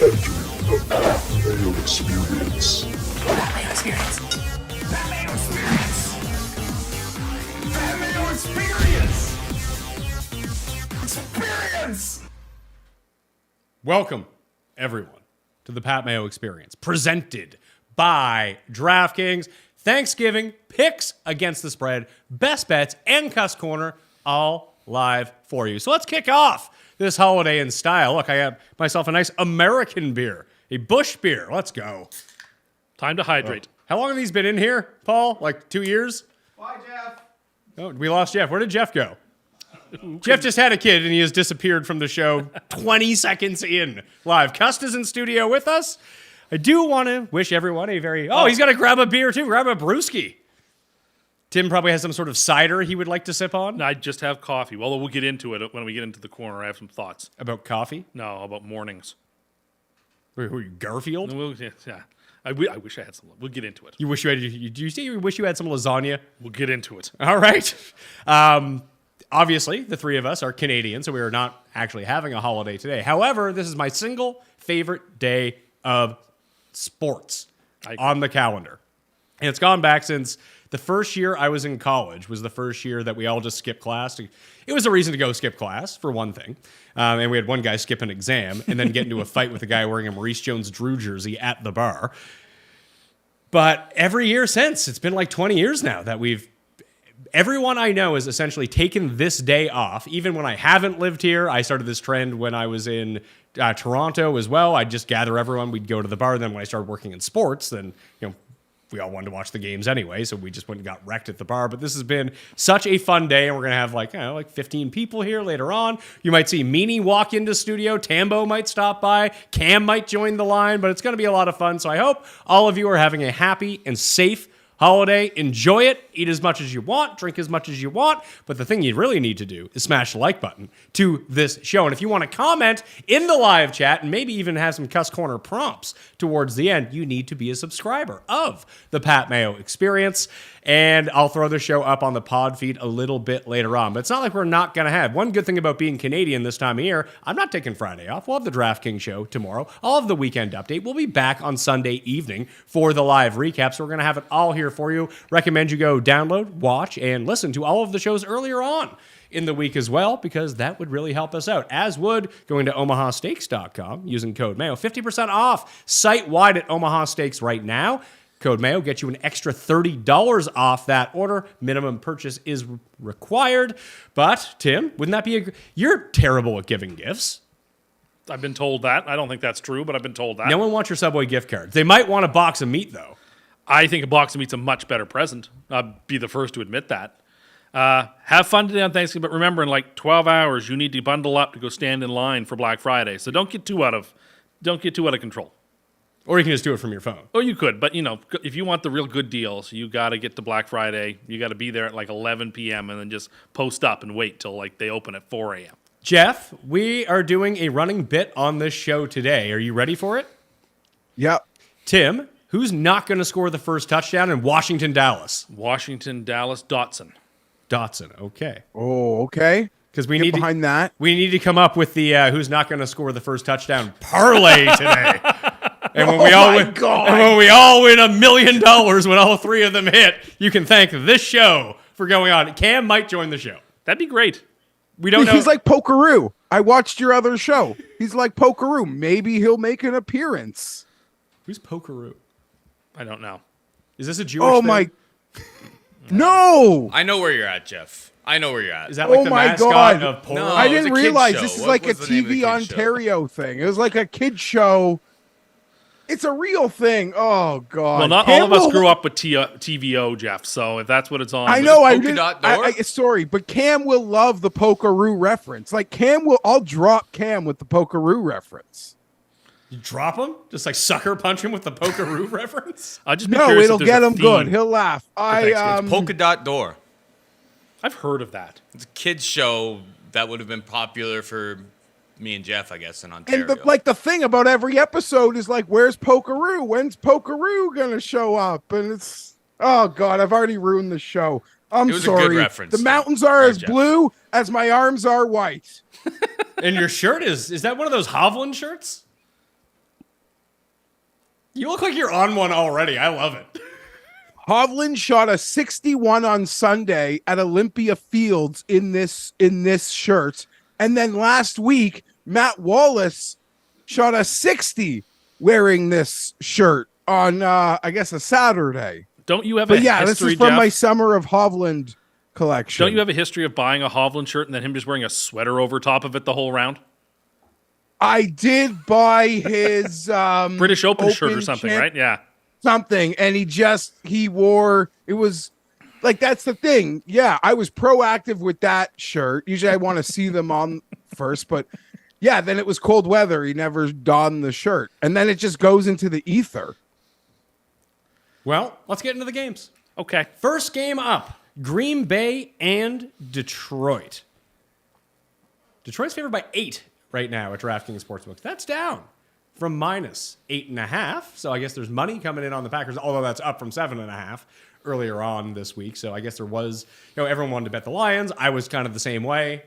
Entering the Mayo Experience. Mayo Experience. That Mayo Experience. That Mayo Experience. Experience. Welcome, everyone, to the Pat Mayo Experience, presented by DraftKings. Thanksgiving, picks against the spread, best bets, and Cust Corner, all live for you. So let's kick off this holiday in style. Look, I have myself a nice American beer, a Busch beer. Let's go. Time to hydrate. How long have these been in here, Paul? Like 2 years? Bye, Geoff. Oh, we lost Geoff. Where did Geoff go? Geoff just had a kid, and he has disappeared from the show 20 seconds in live. Cust is in studio with us. I do want to wish everyone a very... Oh, he's got to grab a beer, too. Grab a brewski. Tim probably has some sort of cider he would like to sip on. I just have coffee. Well, we'll get into it when we get into the corner. I have some thoughts. About coffee? No, about mornings. Who are you, Garfield? Yeah. I wish I had some. We'll get into it. You wish you had... Do you say you wish you had some lasagna? We'll get into it. All right. Obviously, the three of us are Canadian, so we are not actually having a holiday today. However, this is my single favorite day of sports on the calendar. And it's gone back since the first year I was in college was the first year that we all just skipped class. It was a reason to go skip class, for one thing. And we had one guy skip an exam and then get into a fight with a guy wearing a Maurice Jones-Drew jersey at the bar. But every year since, it's been like 20 years now that everyone I know has essentially taken this day off. Even when I haven't lived here, I started this trend when I was in Toronto as well. I'd just gather everyone. We'd go to the bar. Then when I started working in sports, then, we all wanted to watch the games anyway, so we just went and got wrecked at the bar. But this has been such a fun day, and we're going to have like 15 people here later on. You might see Meanie walk into studio. Tambo might stop by. Cam might join the line, but it's going to be a lot of fun. So I hope all of you are having a happy and safe holiday. Enjoy it. Eat as much as you want. Drink as much as you want. But the thing you really need to do is smash the like button to this show. And if you want to comment in the live chat and maybe even have some Cust Corner prompts towards the end, you need to be a subscriber of the Pat Mayo Experience. And I'll throw the show up on the pod feed a little bit later on. But it's not like we're not going to have. One good thing about being Canadian this time of year, I'm not taking Friday off. We'll have the DraftKings show tomorrow. I'll have the weekend update. We'll be back on Sunday evening for the live recap. So we're going to have it all here for you. Recommend you go download, watch, and listen to all of the shows earlier on in the week as well, because that would really help us out, as would going to omahasteaks.com using code Mayo. 50% off site-wide at Omaha Steaks right now. Code Mayo gets you an extra $30 off that order. Minimum purchase is required. But, Tim, wouldn't that be you're terrible at giving gifts. I've been told that. I don't think that's true, but I've been told that. No one wants your Subway gift cards. They might want a box of meat, though. I think a box of meat's a much better present. I'll be the first to admit that. Have fun today on Thanksgiving, but remember, in like 12 hours, you need to bundle up to go stand in line for Black Friday. So don't get too out of control. Or you can just do it from your phone. Oh, you could, but if you want the real good deals, you got to get to Black Friday. You got to be there at like 11 p.m. and then just post up and wait till like they open at 4 a.m. Geoff, we are doing a running bit on this show today. Are you ready for it? Yep. Tim, who's not going to score the first touchdown in Washington-Dallas? Washington-Dallas, Dotson. Dotson, okay. Oh, okay. Because we Get need behind that. We need to come up with the who's not going to score the first touchdown parlay today. And when we all win, God. and when we all win $1 million when all three of them hit, you can thank this show for going on. Cam might join the show. That'd be great. We don't know. He's like Pokeroo. I watched your other show. He's like Pokeroo. Maybe he'll make an appearance. Who's Pokeroo? I don't know. Is this a Jewish Oh thing? my! No. I know where you're at, Geoff. I know where you're at. Is that like Oh the my mascot God. of Polo? No. I it was didn't a kid's realize show. this is What like a was the name of the TV kid's show? Ontario thing. It was like a kid show. It's a real thing. Oh God! Well, not all of us Cam will- grew up with TVO, Jeff. So if that's what it's on, I know. I polka did. dot door? Sorry, but Cam will love the Pokeroo reference. Like Cam will. I'll drop Cam with the Pokeroo reference. You drop him? Just like sucker punch him with the Pokeroo reference? I'll just be No, curious it'll if there's get a him theme. good. He'll laugh. It's polka dot door. I've heard of that. It's a kids show that would have been popular for me and Geoff, I guess, in Ontario. And the thing about every episode is like, where's Pokeroo? When's Pokeroo gonna show up? And it's oh God, I've already ruined the show. I'm It was a sorry. good reference. The mountains are Sorry, as Geoff. blue as my arms are white. And your shirt is that one of those Hovland shirts? You look like you're on one already. I love it. Hovland shot a 61 on Sunday at Olympia Fields in this shirt. And then last week, Matt Wallace shot a 60 wearing this shirt on, I guess, a Saturday. Don't you have But a yeah, history, this is from Geoff? my Summer of Hovland collection. Don't you have a history of buying a Hovland shirt and then him just wearing a sweater over top of it the whole round? I did buy his British Open shirt or something, right? Yeah. Something, and he wore, it was like, that's the thing. Yeah, I was proactive with that shirt. Usually I want to see them on first, but yeah, then it was cold weather. He never donned the shirt, and then it just goes into the ether. Well, let's get into the games. Okay. First game up, Green Bay and Detroit. Detroit's favored by 8 right now at DraftKings Sportsbook. That's down from minus 8.5. So I guess there's money coming in on the Packers, although that's up from 7.5 earlier on this week. So I guess there was, everyone wanted to bet the Lions. I was kind of the same way.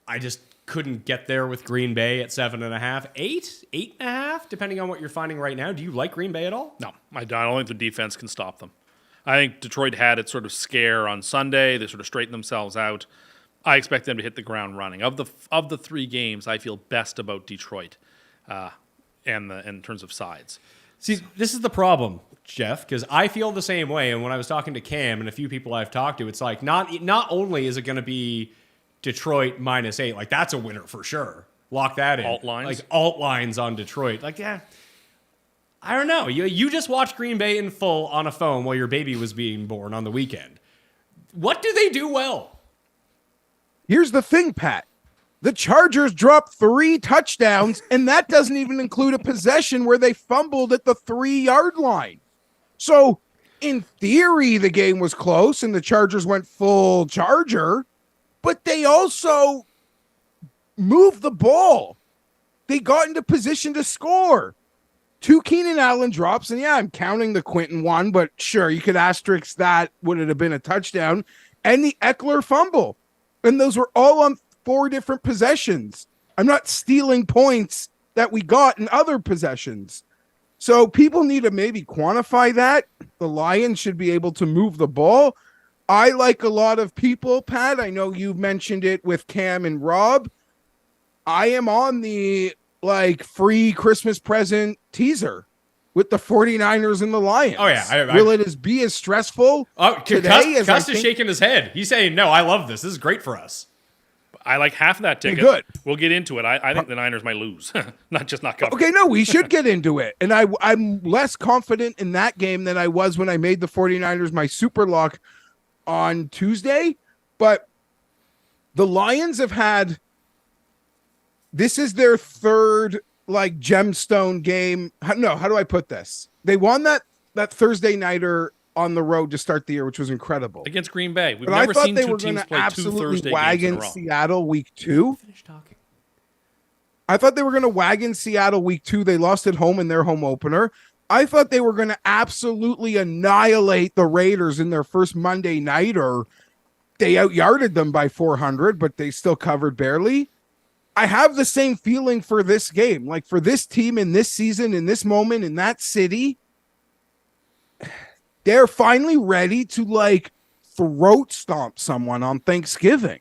I just couldn't get there with Green Bay at 7.5. 8.5, depending on what you're finding right now. Do you like Green Bay at all? No, I don't think the defense can stop them. I think Detroit had its sort of scare on Sunday. They sort of straightened themselves out. I expect them to hit the ground running. Of the 3 games, I feel best about Detroit, and in terms of sides. See, this is the problem, Geoff, because I feel the same way. And when I was talking to Cam and a few people I've talked to, it's like not only is it going to be Detroit minus 8, like that's a winner for sure. Lock that in. Alt lines? Like alt lines on Detroit. Like, yeah, I don't know. You just watched Green Bay in full on a phone while your baby was being born on the weekend. What do they do well? Here's the thing, Pat. The Chargers dropped 3 touchdowns, and that doesn't even include a possession where they fumbled at the 3-yard line. So, in theory, the game was close, and the Chargers went full Charger, but they also moved the ball. They got into position to score. 2 Keenan Allen drops, and yeah, I'm counting the Quentin one, but sure, you could asterisk that. Would it have been a touchdown? And the Eckler fumble. And those were all on 4 different possessions. I'm not stealing points that we got in other possessions. So people need to maybe quantify that. The Lions should be able to move the ball. I like a lot of people, Pat. I know you mentioned it with Cam and Rob. I am on the free Christmas present teaser with the 49ers and the Lions. Oh, yeah. Will it be as stressful today as Cust is shaking his head. He's saying, no, I love this. This is great for us. I like half of that ticket. Good. We'll get into it. I think the Niners might lose. not cover. Okay, no, we should get into it. And I'm less confident in that game than I was when I made the 49ers my super lock on Tuesday. But the Lions have had, this is their 3rd gemstone game. How do I put this? They won that Thursday nighter on the road to start the year, which was incredible. Against Green Bay. We've but never I thought seen they 2 were teams to play 2 absolutely Thursday games in a wagon row. Seattle week 2. Finish talking. I thought they were going to wagon Seattle week 2. They lost at home in their home opener. I thought they were going to absolutely annihilate the Raiders in their first Monday nighter. They out-yarded them by 400, but they still covered barely. I have the same feeling for this game. Like for this team in this season, in this moment, in that city, they're finally ready to throat stomp someone on Thanksgiving.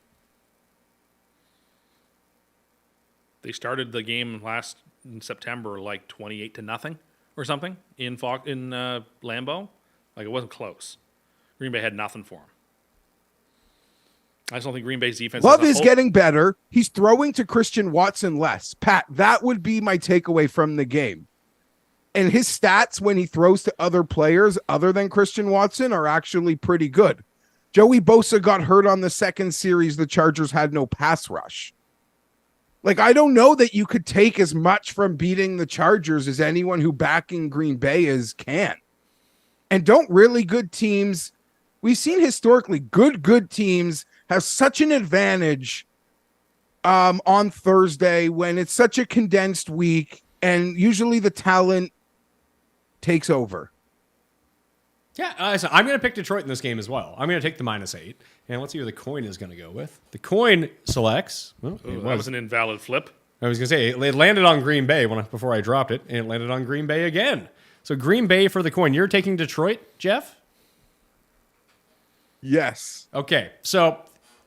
They started the game in September 28-0 or something in Lambeau. It wasn't close. Green Bay had nothing for them. I just don't think Green Bay's defense. Love is getting better. He's throwing to Christian Watson less. Pat, that would be my takeaway from the game. And his stats when he throws to other players other than Christian Watson are actually pretty good. Joey Bosa got hurt on the second series. The Chargers had no pass rush. I don't know that you could take as much from beating the Chargers as anyone who backing Green Bay can. And don't really good teams, we've seen historically good teams have such an advantage on Thursday when it's such a condensed week and usually the talent takes over. Yeah, so I'm going to pick Detroit in this game as well. I'm going to take the -8. And let's see who the coin is going to go with. The coin selects. Well, That was an invalid flip. I was going to say, it landed on Green Bay before I dropped it, and it landed on Green Bay again. So Green Bay for the coin. You're taking Detroit, Geoff? Yes. Okay, so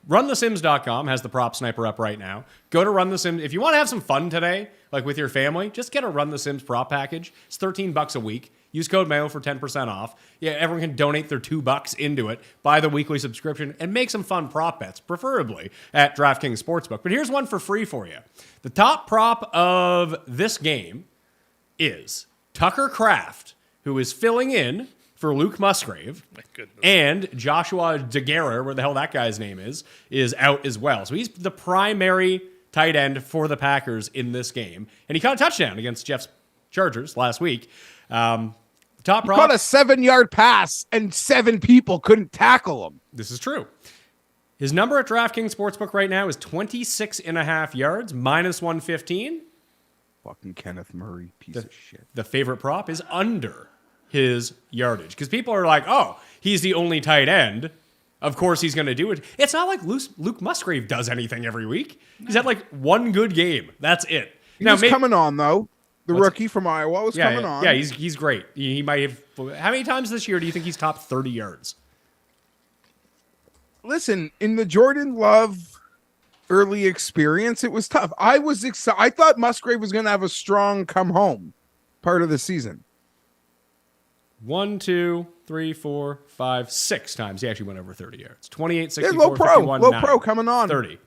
runthesims.com has the prop sniper up right now. Go to Run the Sims. If you want to have some fun today, like with your family, just get a Run the Sims prop package. It's $13 a week. Use code Mayo for 10% off. Yeah, everyone can donate their $2 into it, buy the weekly subscription, and make some fun prop bets, preferably at DraftKings Sportsbook. But here's one for free for you. The top prop of this game is Tucker Kraft, who is filling in for Luke Musgrave. My goodness. And Joshua DeGuerre, where the hell that guy's name is out as well. So he's the primary tight end for the Packers in this game. And he caught a touchdown against Jeff's Chargers last week. Top prop. Caught a 7-yard pass, and 7 people couldn't tackle him. This is true. His number at DraftKings Sportsbook right now is 26.5 yards, minus 115. Fucking Kenneth Murray, piece of shit. The favorite prop is under his yardage. Because people are like, oh, he's the only tight end. Of course he's going to do it. It's not like Luke Musgrave does anything every week. He's had like one good game. That's it. He was coming on, though. The rookie from Iowa was coming on. Yeah, he's great. He might have. How many times this year do you think he's top 30 yards? Listen, in the Jordan Love early experience, it was tough. I was excited. I thought Musgrave was going to have a strong come home part of the season. 1, 2, 3, 4, 5, 6 times he actually went over 30 yards. 28, 64, low pro, 51, low 9, pro coming on. 30.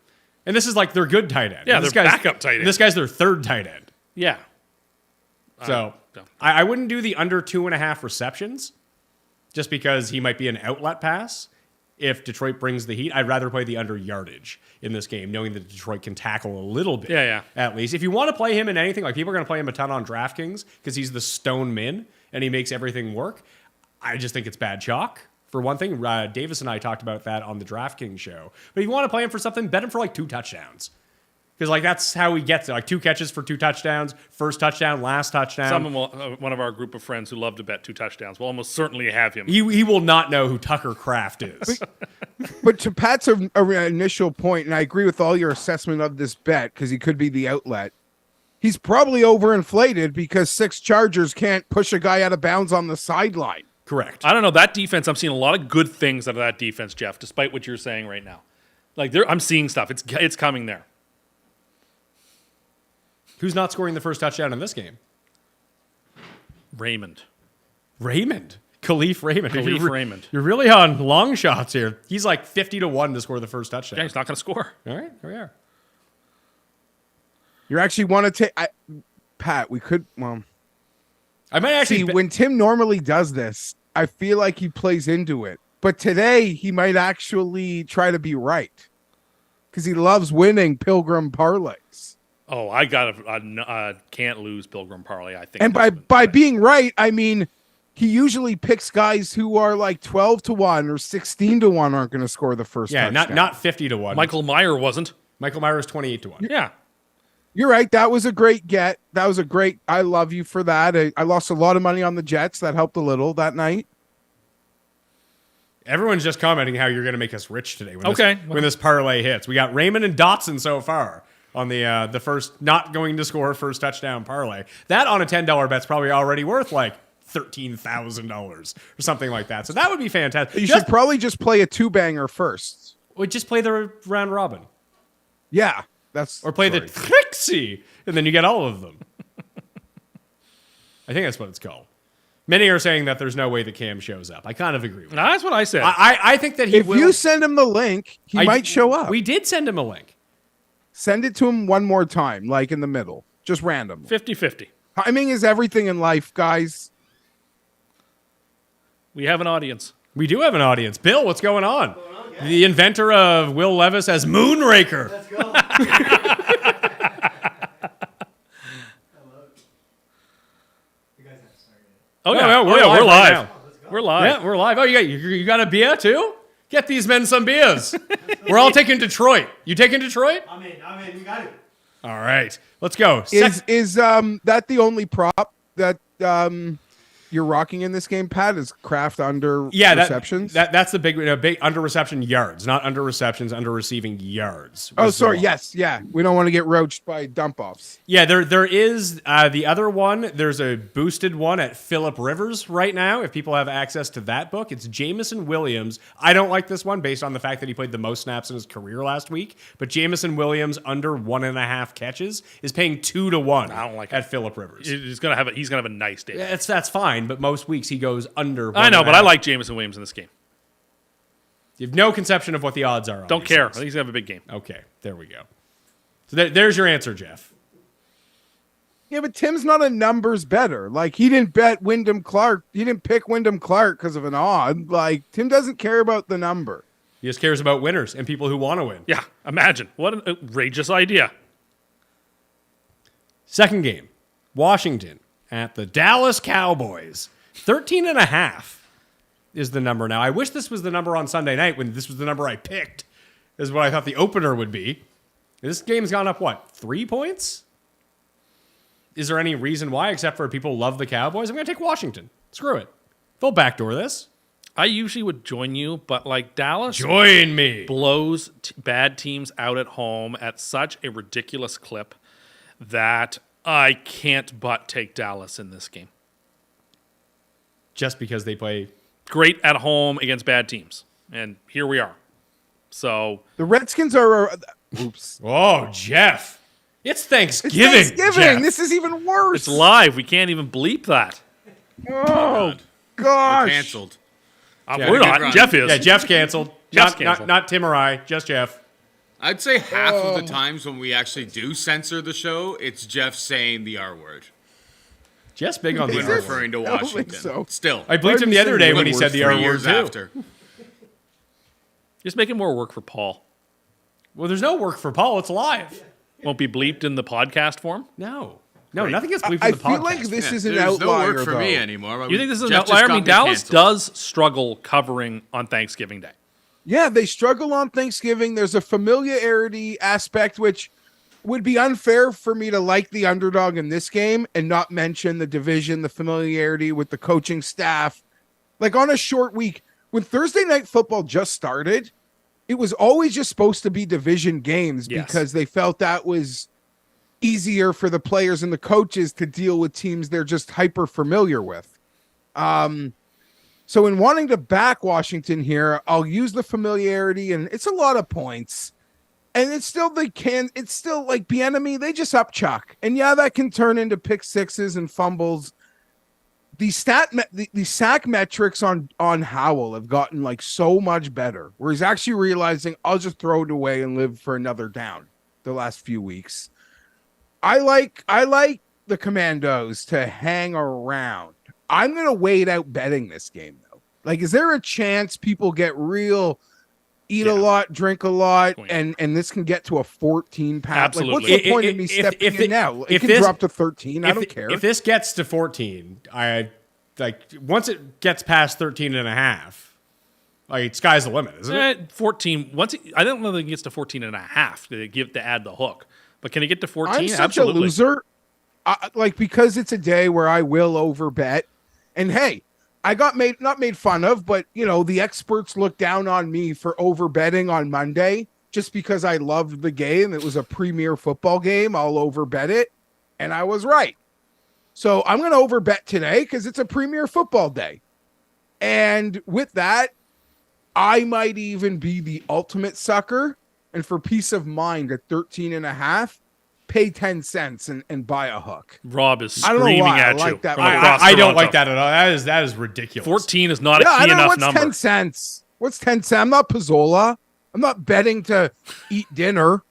And this is like their good tight end. Yeah, And this their guy's- backup tight end. This guy's their third tight end. Yeah. So I wouldn't do the under 2.5 receptions just because he might be an outlet pass. If Detroit brings the heat, I'd rather play the under yardage in this game, knowing that Detroit can tackle a little bit. Yeah. At least. If you want to play him in anything, like people are going to play him a ton on DraftKings because he's the stone min and he makes everything work. I just think it's bad chalk. For one thing, Davis and I talked about that on the DraftKings show. But if you want to play him for something, bet him for like 2 touchdowns. Because like that's how he gets it. Like 2 catches for 2 touchdowns, first touchdown, last touchdown. Someone will, one of our group of friends who love to bet 2 touchdowns will almost certainly have him. He will not know who Tucker Kraft is. But to Pat's initial point, and I agree with all your assessment of this bet because he could be the outlet. He's probably overinflated because 6 Chargers can't push a guy out of bounds on the sideline. Correct. I don't know. That defense, I'm seeing a lot of good things out of that defense, Geoff, despite what you're saying right now. Like I'm seeing stuff. It's coming there. Who's not scoring the first touchdown in this game? Raymond. Khalif Raymond. Raymond. You're really on long shots here. He's like 50-1 to score the first touchdown. Yeah, he's not going to score. All right, here we are. You actually want to take Pat? We could. Well, I might actually see when Tim normally does this, I feel like he plays into it. But today he might actually try to be right because he loves winning Pilgrim parlays. Oh, I got a can't lose Pilgrim Parlay, I think. And by being right, I mean he usually picks guys who are like 12-1 or 16-1 aren't going to score the first touchdown. not 50-1. Michael Meyer wasn't. Michael Meyer is 28-1. Yeah. You're right. That was a great get. That was a great. I love you for that. I lost a lot of money on the Jets. That helped a little that night. Everyone's just commenting how you're going to make us rich today when this parlay hits. We got Raymond and Dotson so far on the first not going to score first touchdown parlay. That on a $10 bet's probably already worth like $13,000 or something like that. So that would be fantastic. You should probably just play a 2-banger first. Or just play the round robin. Yeah, or play the Trixie, and then you get all of them. I think that's what it's called. Many are saying that there's no way that Cam shows up. I kind of agree with that. That's what I said. I think that he if will. If you send him the link, he might show up. We did send him a link. Send it to him one more time, like in the middle. Just random. 50-50. Timing is everything in life, guys. We have an audience. We do have an audience. Bill, what's going on? The inventor of Will Levis as Moonraker. Let's go. Oh, yeah, yeah, we're we're live live. right We're live. Yeah, we're live. Oh, you got a beer too? Get these men some beers. We're all taking Detroit. You taking Detroit? I'm in. We got it. All right. Let's go. Is that the only prop that you you're rocking in this game, Pat, is Kraft under receptions. That's the big under reception yards, not under receptions, under receiving yards. Oh, sorry. Yes, yeah. We don't want to get roached by dump offs. Yeah, there is the other one. There's a boosted one at Phillip Rivers right now. If people have access to that book, it's Jameson Williams. I don't like this one based on the fact that he played the most snaps in his career last week. But Jameson Williams under 1.5 catches is paying 2 to 1. I don't like at Phillip Rivers. He's gonna have a nice day. Yeah, that's fine, but most weeks he goes under. I know, but I 1.5. like Jameson Williams in this game. You have no conception of what the odds are. On Don't these care. I things. think he's gonna have a big game. Okay, there we go. So there's your answer, Geoff. Yeah, but Tim's not a numbers better. Like, he didn't bet Wyndham Clark. He didn't pick Wyndham Clark because of an odd. Like, Tim doesn't care about the number. He just cares about winners and people who want to win. Yeah, imagine what an outrageous idea. Second game, Washington at the Dallas Cowboys. 13.5 is the number now. I wish this was the number on Sunday night when this was the number I picked, is what I thought the opener would be. This game's gone up, 3 points? Is there any reason why, except for people love the Cowboys? I'm going to take Washington. Screw it. They'll backdoor this. I usually would join you, but like Dallas Join me. blows bad teams out at home at such a ridiculous clip that I can't but take Dallas in this game. Just because they play. Great at home against bad teams. And here we are. So The Redskins are. Oops. Oh, Geoff. It's Thanksgiving. It's Thanksgiving. Geoff. This is even worse. it's live. We can't even bleep that. Oh, We're gosh. canceled. We're not. Run. Jeff is. Yeah, Jeff's canceled. Jeff's not, canceled. Not Tim or I, just Geoff. I'd say half of the times when we actually do censor the show, it's Jeff saying the R word Jeff's big on the when R word. referring to I don't think Washington. so. Still, I bleeped him the other day when he said the R 3 word years too. after. Just making more work for Paul. Well, there's no work for Paul. It's live. Won't be bleeped in the podcast form. No, nothing gets bleeped I in the feel podcast. like this is an There's no outlier, work for though. me anymore. You think this is an Jeff just outlier? I got mean, me Dallas canceled. does struggle covering on Thanksgiving Day. Yeah, they struggle on Thanksgiving. There's a familiarity aspect, which would be unfair for me to like the underdog in this game and not mention the division, the familiarity with the coaching staff. Like on a short week, when Thursday Night Football just started, it was always just supposed to be division games Yes. because they felt that was easier for the players and the coaches to deal with teams they're just hyper familiar with. So in wanting to back Washington here, I'll use the familiarity, and it's a lot of points. And it's still like Bieniemy, they just up chuck. And yeah, that can turn into pick sixes and fumbles. The sack metrics on Howell have gotten like so much better, where he's actually realizing I'll just throw it away and live for another down the last few weeks. I like the Commandos to hang around. I'm going to wait out betting this game, though. Like, is there a chance people get real, eat a lot, drink a lot, and this can get to a 14 pack? Absolutely. Like, what's the point of me stepping in now? It can drop to 13. I don't care. If this gets to 14, once it gets past 13.5, like, sky's the limit, isn't it? 14. I don't know that it gets to 14 and a half to add the hook. But can it get to 14? I'm such Absolutely. a loser. Because it's a day where I will overbet. And hey, I got not made fun of, but the experts looked down on me for overbetting on Monday just because I loved the game. It was a premier football game. I'll overbet it. And I was right. So I'm going to overbet today because it's a premier football day. And with that, I might even be the ultimate sucker. And for peace of mind at 13.5, pay 10 cents and buy a hook. Rob is I don't know screaming why I at like you. that. From across I don't Toronto. like that at all. That is ridiculous. 14 is not a I key don't know enough what's number. 10 cents. What's 10 cents? I'm not Pizzola. I'm not betting to eat dinner.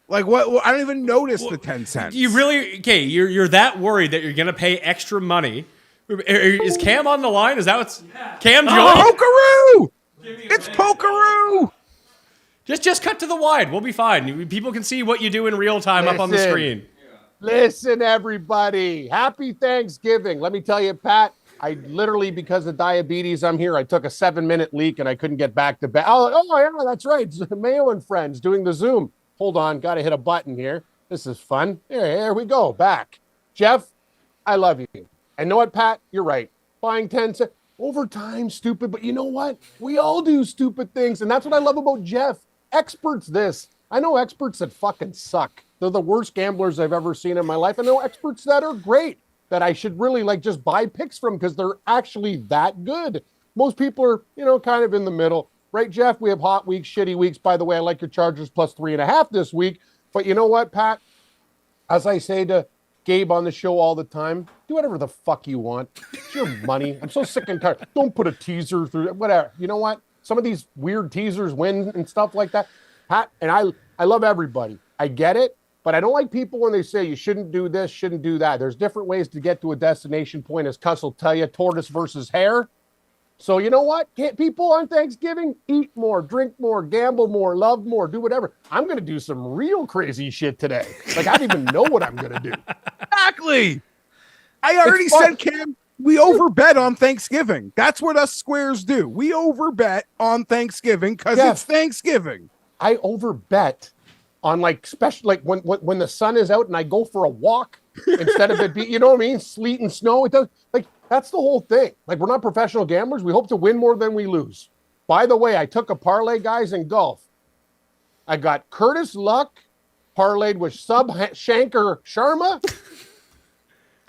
Like what? I don't even notice the 10 cents. You really you're that worried that you're gonna pay extra money? Is Cam on the line? Is that what's Cam joined? Pokeroo! It's Pokeroo! Just cut to the wide. We'll be fine. People can see what you do in real time up on the Listen. screen. Listen, everybody. Happy Thanksgiving. Let me tell you, Pat, I literally, because of diabetes, I'm here. I took a 7-minute leak and I couldn't get back to bed. Oh, yeah, that's right. Mayo and friends doing the Zoom. Hold on. Got to hit a button here. This is fun. Here we go. Back. Jeff, I love you. And know what, Pat? You're right. buying 10 cents. Overtime, stupid. But you know what? We all do stupid things. And that's what I love about Geoff. Experts this. I know experts that fucking suck. They're the worst gamblers I've ever seen in my life. I know experts that are great, that I should really like just buy picks from because they're actually that good. Most people are, kind of in the middle. Right, Geoff? We have hot weeks, shitty weeks. By the way, I like your Chargers plus 3.5 this week. But you know what, Pat? As I say to Gabe on the show all the time, do whatever the fuck you want. It's your money. I'm so sick and tired. Don't put a teaser through whatever. You know what? Some of these weird teasers win and stuff like that. Pat, and I love everybody. I get it, but I don't like people when they say you shouldn't do this, shouldn't do that. There's different ways to get to a destination point, as Cust will tell you, tortoise versus hare. So you know what? Can't people on Thanksgiving eat more, drink more, gamble more, love more, do whatever. I'm going to do some real crazy shit today. Like, I don't even know what I'm going to do. Exactly. I already said, Cam, we overbet on Thanksgiving. That's what us squares do. We overbet on Thanksgiving because it's Thanksgiving. I overbet on special when the sun is out and I go for a walk instead of it being, you know what I mean, sleet and snow. It does that's the whole thing. Like, we're not professional gamblers. We hope to win more than we lose. By the way, I took a parlay, guys, in golf. I got Curtis Luck parlayed with Shankar Sharma.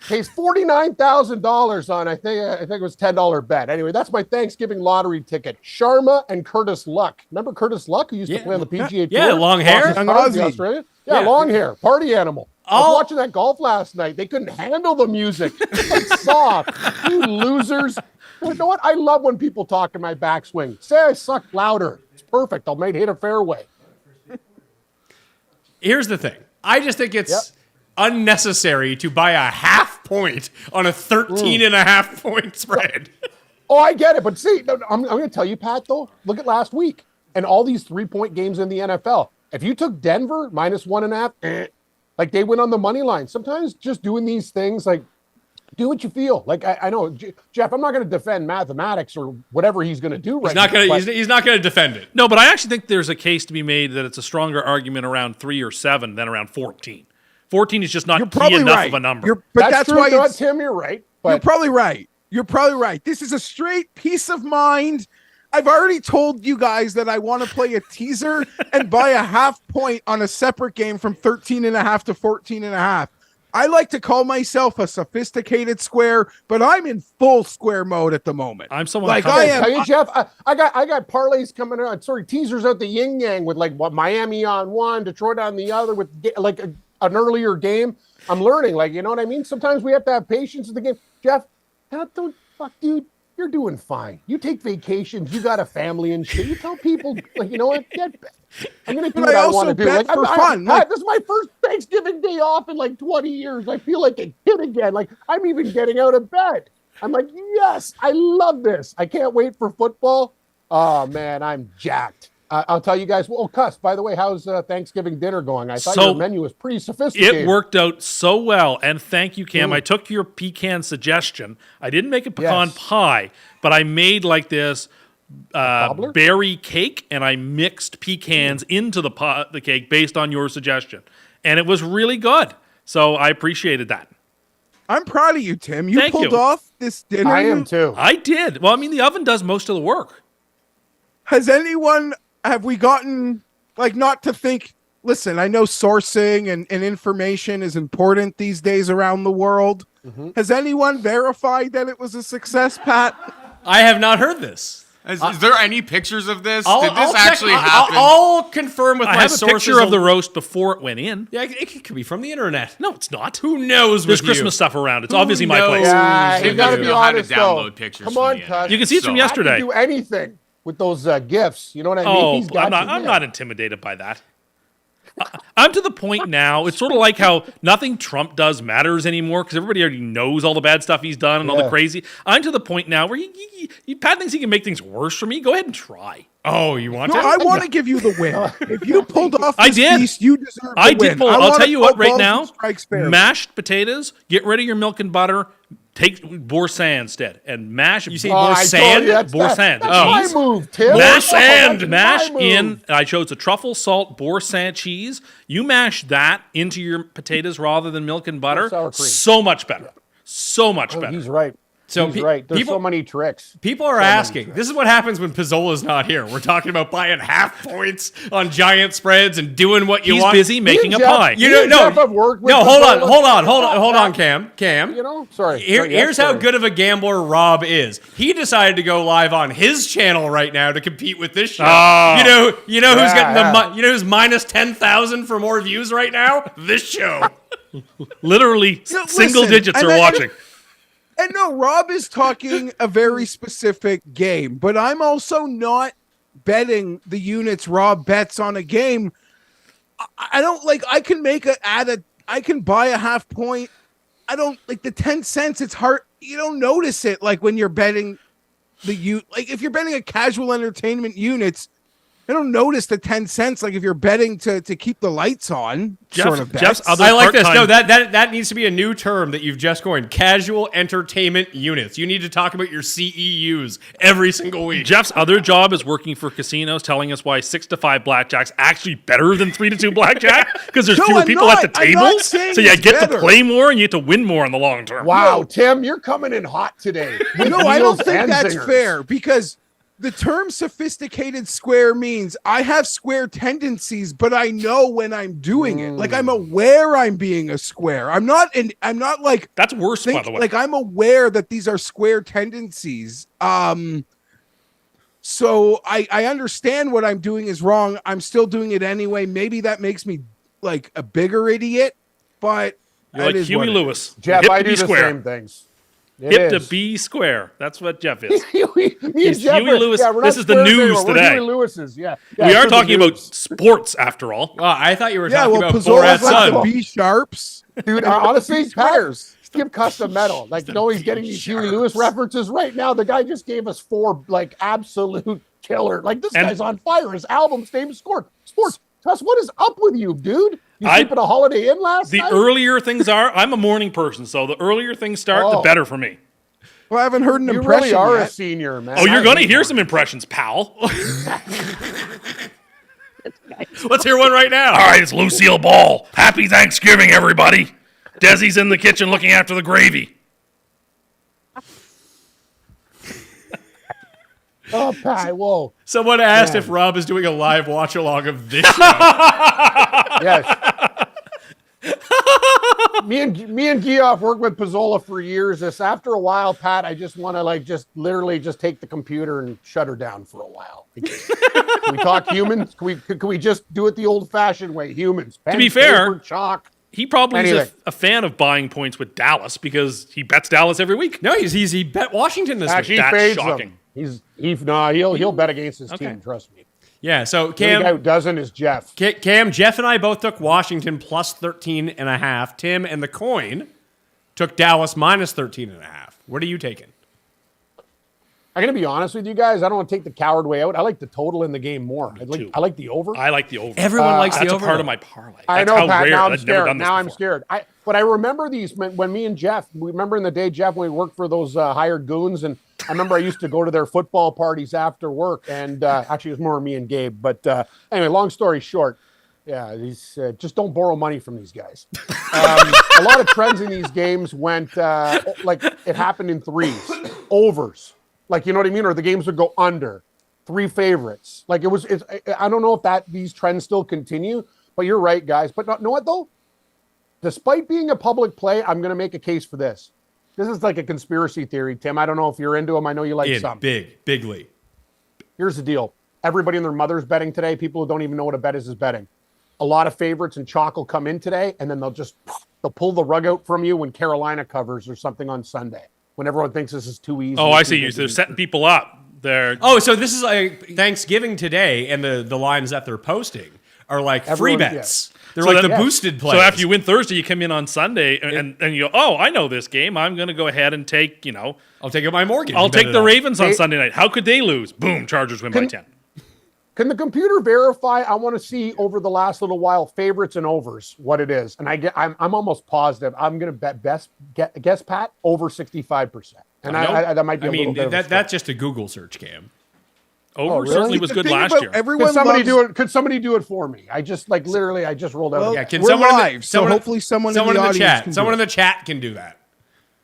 Pays $49,000 on I think it was $10 bet. Anyway, that's my Thanksgiving lottery ticket. Sharma and Curtis Luck. Remember Curtis Luck, who used to play on the PGA Tour? Yeah, long hair. Australia. Yeah, long hair. Party animal. I was watching that golf last night. They couldn't handle the music. It's soft. You losers. You know what? I love when people talk in my backswing. Say I suck louder. It's perfect. I'll hit a fairway. Here's the thing. I just think it's unnecessary to buy a half point on a 13.5 point spread. Oh, I get it. But see, I'm going to tell you, Pat, though, look at last week and all these 3-point games in the NFL. If you took Denver minus 1.5, like they went on the money line. Sometimes just doing these things, like, do what you feel. Like, I know, Geoff, I'm not going to defend mathematics or whatever he's going to do He's not going to defend it. No, but I actually think there's a case to be made that it's a stronger argument around 3 or 7 than around 14. 14 is just not key enough of a number. That's why it's Tim. You're right. But you're probably right. You're probably right. This is a straight peace of mind. I've already told you guys that I want to play a teaser and buy a half point on a separate game from 13.5 to 14.5. I like to call myself a sophisticated square, but I'm in full square mode at the moment. I'm someone like I am. Tell you, Geoff, I got parlays coming out. Sorry, teasers out the yin yang with Miami on one, Detroit on the other with an earlier game. I'm learning, you know what I mean? Sometimes we have to have patience in the game. Geoff, don't fuck, dude. You're doing fine. You take vacations. You got a family and shit. You tell people, you know what? I'm going to do what I want to do. For fun. This is my first Thanksgiving day off in 20 years. I feel like a kid again. I'm even getting out of bed. I'm like, yes, I love this. I can't wait for football. Oh, man, I'm jacked. I'll tell you guys. Well, Cust, by the way, how's Thanksgiving dinner going? I thought your menu was pretty sophisticated. It worked out so well, and thank you, Cam. I took your pecan suggestion. I didn't make a pecan pie, but I made this berry cake, and I mixed pecans into the cake based on your suggestion, and it was really good. So I appreciated that. I'm proud of you, Tim. You pulled off this dinner. I am too. I did. Well, I mean, the oven does most of the work. Have we gotten, not to think, listen, I know sourcing and information is important these days around the world. Mm-hmm. Has anyone verified that it was a success, Pat? I have not heard this. Is there any pictures of this? Did this actually happen? I'll confirm with I my have sources. a picture of the roast before it went in. Yeah, it could be from the internet. No, it's not. Who knows? There's with Christmas you? stuff around. It's obviously my place. Yeah, you Tim got to doesn't be know how to honest, download though. pictures Come from on, the internet. Cust. You can see it from yesterday. I can do anything with those gifts. You know what I mean? Oh, He's got I'm not intimidated by that. I'm to the point now, it's sort of like how nothing Trump does matters anymore because everybody already knows all the bad stuff he's done and all the crazy. I'm to the point now where Pat thinks he can make things worse for me. Go ahead and try. Oh, you want No, to? I want to give you the win. If you pulled off this piece, you deserve the I win. did pull. I'll tell you what, right now, mashed mashed potatoes, get rid of your milk and butter, take boursin instead, and mash. You say boursin? Boursin. That's my move, Tim. Mash in. I chose a truffle salt boursin cheese. You mash that into your potatoes rather than milk and butter. Sour cream. So much better. So much better. He's right. So He's right. There's so many tricks. People are asking. This is what happens when Pizzola's not here. We're talking about buying half points on giant spreads and doing what you He's want. busy making a Jeff- pie. you know, Jeff have worked with hold Pizzola. on, Cam. You know, sorry. Here's how good of a gambler Rob is. He decided to go live on his channel right now to compete with this show. Oh. You know who's getting you know who's minus 10,000 for more views right now? This show. Literally single listen, digits are watching. And no, Rob is talking a very specific game, but I'm also not betting the units Rob bets on a game. I don't like, I can I can buy a half point. I don't like the 10 cents. It's hard. You don't notice it. Like when you're betting like if you're betting a casual entertainment units, I don't notice the 10 cents. Like if you're betting to keep the lights on, sort of bets. Jeff's other I like this. part-time- No, that needs to be a new term that you've just coined. Casual entertainment units. You need to talk about your CEUs every single week. Jeff's other job is working for casinos, telling us why 6 to 5 blackjack's actually better than 3 to 2 blackjack because there's No, fewer I'm people not. at the I'm not tables, saying so you it's get to better. play more and you get to win more in the long term. Wow, Tim, you're coming in hot today. No, I don't Wheels think and that's zingers. fair because the term sophisticated square means I have square tendencies, but I know when I'm doing it. Like I'm aware I'm being a square. I'm not like That's worse, by the way. like I'm aware that these are square tendencies. So I understand what I'm doing is wrong. I'm still doing it anyway. Maybe that makes me like a bigger idiot, but You're like that is Huey what it Lewis. Jeff, Hip I to do be the square. same things. It Hip to is. be square. That's what Jeff is. Me and He's Jeff Huey are- Lewis. we're not This is the squares news anymore. We're today. Huey Lewis's, yeah. We are for the talking about news. sports, after all. I thought you were Yeah, talking well, about Pizzola's Borat's like the son. B sharps. Dude, honestly, Pat, squares. give Custom medal. Like, no, he's getting these Huey Lewis references right now. The guy just gave us 4 like absolute killer. Like this And- guy's on fire. His album's name is Sports. Tuss, what is up with you, dude? You I- sleep at a Holiday Inn last The night? earlier things are, I'm a morning person, so the earlier things start, the Oh. better for me. Well, I haven't heard an You impression really are a yet. senior, man. Oh, you're I going to hate hear mornings. some impressions, pal. Let's hear one right now. All right, it's Lucille Ball. Happy Thanksgiving, everybody. Desi's in the kitchen looking after the gravy. Oh, Pat, whoa. Someone asked if Rob is doing a live watch along of this show. Yes. me and Geoff worked with Pizzola for years. This after a while, Pat, I just want to like just literally just take the computer and shut her down for a while. Can we talk humans? Can we just do it the old-fashioned way? Humans. Pen, be fair- paper, chalk. He probably Anyway. is a fan of buying points with Dallas because he bets Dallas every week. No, he bet Washington this Actually, week. he That's fades shocking. them. He'll bet against his team. Trust me. Yeah, so The only guy who Cam, doesn't is Jeff. Jeff and I both took Washington plus 13.5. Tim and the coin took Dallas minus 13.5. What are you taking? I'm gonna be honest with you guys. I don't want to take the coward way out. I like the total in the game more. too. I like the over. I like the over. Everyone likes the That's over. a part of my parlay. I That's know, how Pat. rare. Now I'm I've never scared. done this Now I'm before. scared. But I remember these when me and Jeff. We remember in the day, Jeff, when we worked for those hired goons, and I remember I used to go to their football parties after work. And actually, it was more me and Gabe. But anyway, long story short, yeah, these just don't borrow money from these guys. A lot of trends in these games went like it happened in threes, overs. Like, you know what I mean? Or the games would go under. 3 favorites. Like I don't know if these trends still continue, but you're right, guys. But you know what though? Despite being a public play, I'm going to make a case for this. This is like a conspiracy theory, Tim. I don't know if you're into them. I know you like some. Bigly. Here's the deal. Everybody and their mother's betting today. People who don't even know what a bet is betting. A lot of favorites and chalk will come in today, and then they'll pull the rug out from you when Carolina covers or something on Sunday. When everyone thinks this is too easy. Oh, I too see. big They're to setting people up. They're Oh, so this is like Thanksgiving today, and the lines that they're posting are like free Everyone- bets. They're So like that- the boosted plays. So after you win Thursday, you come in on Sunday and you go, oh, I know this game. I'm going to go ahead and take, I'll take out my mortgage. I'll and bet take it the on. Ravens on Sunday night. How could they lose? Boom, Chargers win by 10. Can the computer verify? I want to see over the last little while favorites and overs what it is, and I'm almost positive. I'm going to guess Pat over 65%, and I that might be. I a little mean, bit of a that's just a Google search, Cam. Over really? certainly was The good thing last about year. Everyone Could somebody loves- do it? Could somebody do it for me? I just literally I just rolled out. Well, Yeah, can we're someone live, so hopefully someone in the audience chat, can do someone it. in the chat can do that.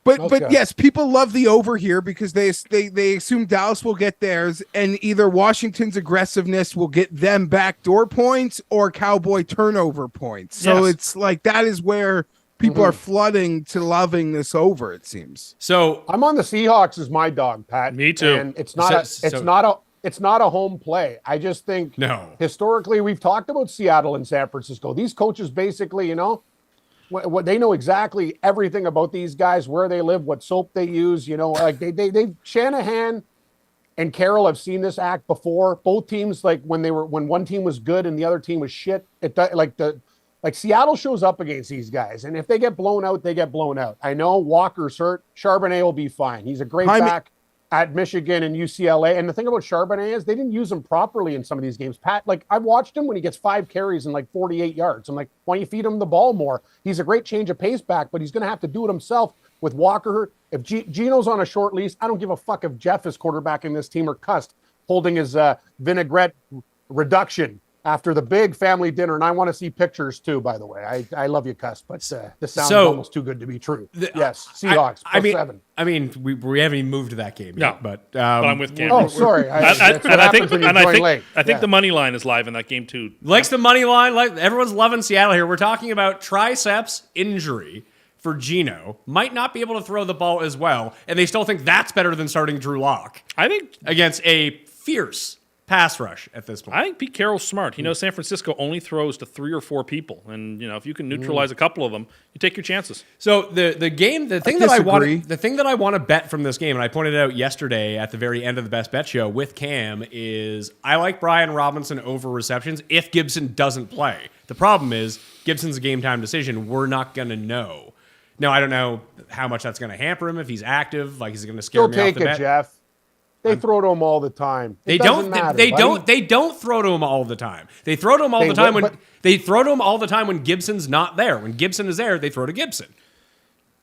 But yes, people love the over here because they assume Dallas will get theirs, and either Washington's aggressiveness will get them backdoor points or Cowboy turnover points. So it's like that is where people are flooding to loving this over, it seems. So I'm on the Seahawks as my dog, Pat. Me too. And it's not a home play. I just think historically we've talked about Seattle and San Francisco. These coaches basically, what they know exactly everything about these guys, where they live, what soap they use, like they Shanahan and Carroll have seen this act before. Both teams, like when one team was good and the other team was shit, like Seattle shows up against these guys, and if they get blown out, they get blown out. I know Walker's hurt. Charbonnet will be fine. He's a great back at Michigan and UCLA. And the thing about Charbonnet is they didn't use him properly in some of these games. Pat, like I've watched him when he gets 5 carries and like 48 yards. I'm like, why don't you feed him the ball more? He's a great change of pace back, but he's going to have to do it himself with Walker. If Gino's on a short leash, I don't give a fuck if Geoff is quarterbacking this team or Cust holding his vinaigrette reduction after the big family dinner. And I want to see pictures too, by the way. I love you, Cust, but this sounds almost too good to be true. Yes, Seahawks, +7. I mean, we haven't even moved to that game yet, but I'm with Cam. Oh, sorry. I think the money line is live in that game too. Likes the money line. Like everyone's loving Seattle here. We're talking about triceps injury for Gino. Might not be able to throw the ball as well, and they still think that's better than starting Drew Lock. I think against a fierce pass rush at this point. I think Pete Carroll's smart. He knows San Francisco only throws to 3 or 4 people, and if you can neutralize a couple of them, you take your chances. So the thing that I want to bet from this game, and I pointed out yesterday at the very end of the Best Bet show with Cam, is I like Brian Robinson over receptions if Gibson doesn't play. The problem is Gibson's a game time decision. We're not going to know. Now I don't know how much that's going to hamper him if he's active. Like, is he going to scare me off the bet? Jeff. They throw to him all the time. They don't throw to him all the time. They throw to him all the time when Gibson's not there. When Gibson is there, they throw to Gibson.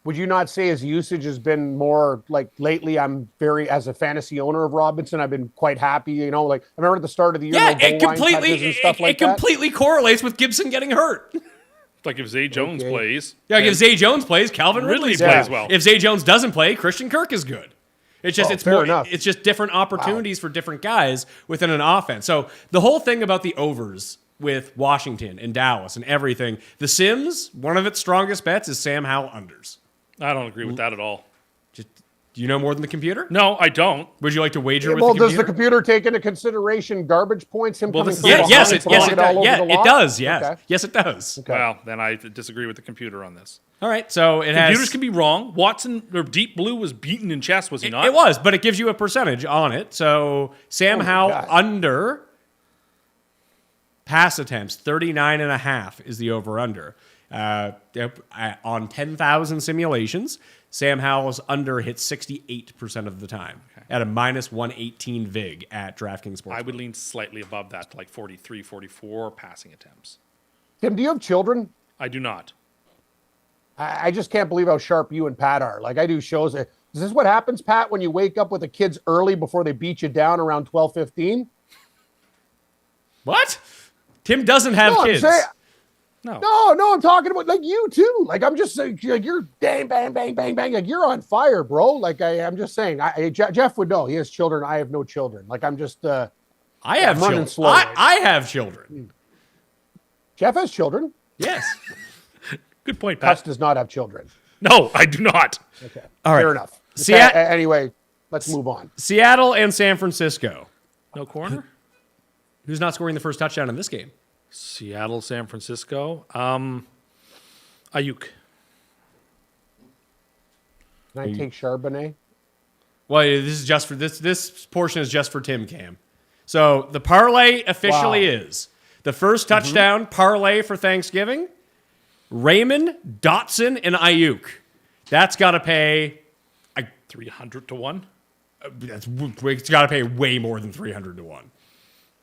Would you not say his usage has been more like lately? As a fantasy owner of Robinson, I've been quite happy. Like I remember at the start of the year, it completely correlates with Gibson getting hurt. Like if Zay Jones plays, if Zay Jones plays, Calvin Ridley plays well. If Zay Jones doesn't play, Christian Kirk is good. It's just it's just different opportunities for different guys within an offense. So the whole thing about the overs with Washington and Dallas and everything, the Sims, one of its strongest bets is Sam Howell unders. I don't agree with that at all. Do you know more than the computer? No, I don't. Would you like to wager with the computer? Does the computer take into consideration garbage points? It does. Yes. Okay. Yes, it does. Okay. Well, then I disagree with the computer on this. All right, so computers can be wrong. Watson or Deep Blue was beaten in chess, was he not? It was, but it gives you a percentage on it. So Sam Howell under pass attempts 39.5 is the over under. On 10,000 simulations, Sam Howell's under hits 68% of the time at a -118 VIG at DraftKings Sportsbook. I would lean slightly above that to like 43, 44 passing attempts. Tim, do you have children? I do not. I just can't believe how sharp you and Pat are. Like I do shows. Is this what happens, Pat, when you wake up with the kids early before they beat you down around 12:15? What? Tim doesn't have kids. No, I'm talking about like you too. Like I'm just saying, like you're bang, bang, bang, bang, bang. Like you're on fire, bro. Like I'm just saying. Geoff would know. He has children. I have no children. Like I'm just. I have children. Slow. I have children. Geoff has children. Yes. Good point, Pat. Cust does not have children. No, I do not. Okay. All right. Fair enough. Anyway, let's move on. Seattle and San Francisco. No corner? Who's not scoring the first touchdown in this game? Seattle, San Francisco. Ayuk. Can I take Charbonnet? Well, this is just for this portion is just for Tim Cam. So the parlay officially is the first touchdown parlay for Thanksgiving. Raymond, Dotson, and Ayuk. That's got to pay 300 to 1. It's got to pay way more than 300 to 1.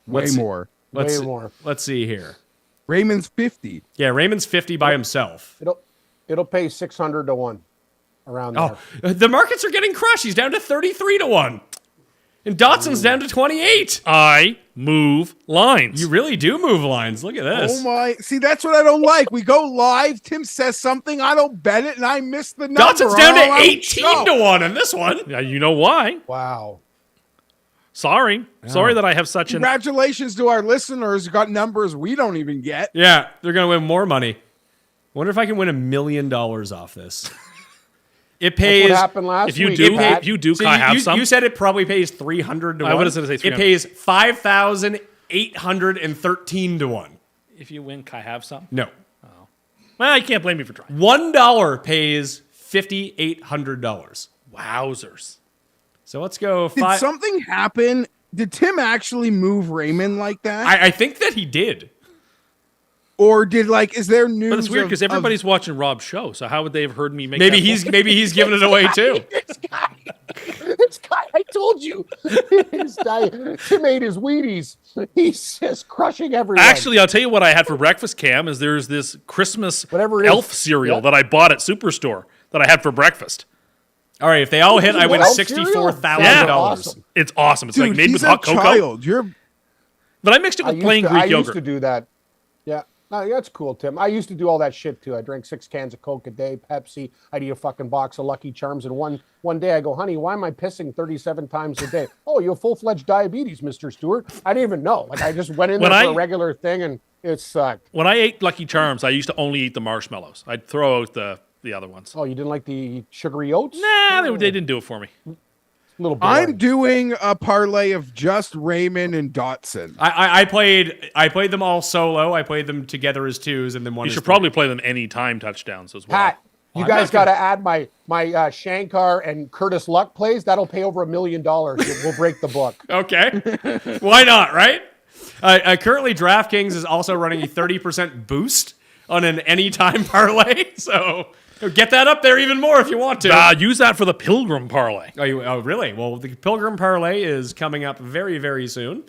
Way more. Let's see here. Raymond's 50. Yeah, Raymond's 50 by himself. It'll pay 600 to 1 around there. Oh, the markets are getting crushed. He's down to 33 to 1. And Dotson's down to 28. I move lines. You really do move lines. Look at this. Oh my! See, that's what I don't like. We go live. Tim says something. I don't bet it, and I miss the number. Dotson's down all to out 18 to 1 in this one. Yeah, you know why? Wow. Sorry that I have such an. Congratulations to our listeners who got numbers we don't even get. Yeah, they're going to win more money. Wonder if I can win $1 million off this. It pays. What happened last If you week? do, Pat? if you do, So Kai have some. you said it probably pays 300 to 1. I was gonna say 300. It pays 5,813 to 1. If you win, Kai have some. No. Well, I can't blame you for trying. $1 pays $5,800. Wowzers. So let's go Did something happen? Did Tim actually move Raymond like that? I think that he did. Or did is there news? But it's weird because of- everybody's watching Rob's show, so how would they have heard me make Maybe that he's giving it away too. This guy, I told you. Tim ate his Wheaties. He's just crushing everyone. Actually, I'll tell you what I had for breakfast, Cam, is there's this Christmas Whatever it is. elf cereal Yep. that I bought at Superstore that I had for breakfast. All right, if they all hit, I win Elf cereal? $64,000. That's awesome. It's awesome. It's Dude, like made he's with a hot cocoa. child. You're But I mixed it with plain Greek I used yogurt. to do that. Yeah. No, that's cool, Tim. I used to do all that shit too. I drank 6 cans of Coke a day, Pepsi. I'd eat a fucking box of Lucky Charms. And one day I go, honey, why am I pissing 37 times a day? Oh, you have full-fledged diabetes, Mr. Stewart. I didn't even know. I just went in there for a regular thing and it sucked. When I ate Lucky Charms, I used to only eat the marshmallows. I'd throw out the other ones. Oh, you didn't like the sugary oats? Nah, they didn't do it for me. Little boy. I'm doing a parlay of just Raymond and Dotson. I played them all solo. I played them together as twos, and then one. You as should three. probably play them anytime touchdowns as well. Pat, you guys got to add my Shankar and Curtis Luck plays. That'll pay over $1 million. We'll break the book. Okay, why not? Right. Currently, DraftKings is also running a 30% boost on an anytime parlay. So get that up there even more if you want to. Use that for the Pilgrim Parlay. Oh, really? Well, the Pilgrim Parlay is coming up very, very soon.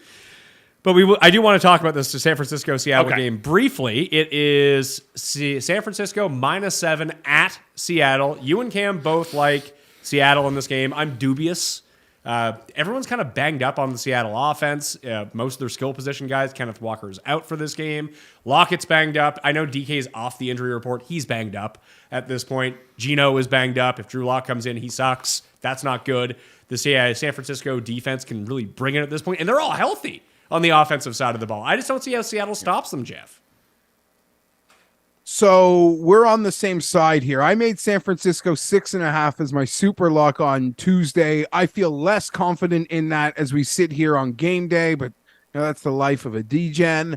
But I do want to talk about this San Francisco-Seattle game briefly. It is San Francisco -7 at Seattle. You and Cam both like Seattle in this game. I'm dubious. Everyone's kind of banged up on the Seattle offense. Most of their skill position guys, Kenneth Walker's out for this game. Lockett's banged up. I know DK's off the injury report. He's banged up at this point. Geno is banged up. If Drew Lock comes in, he sucks. That's not good. The San Francisco defense can really bring it at this point, and they're all healthy on the offensive side of the ball. I just don't see how Seattle stops them, Geoff. So we're on the same side here. I made San Francisco 6.5 as my super lock on Tuesday. I feel less confident in that as we sit here on game day, but that's the life of a DGen.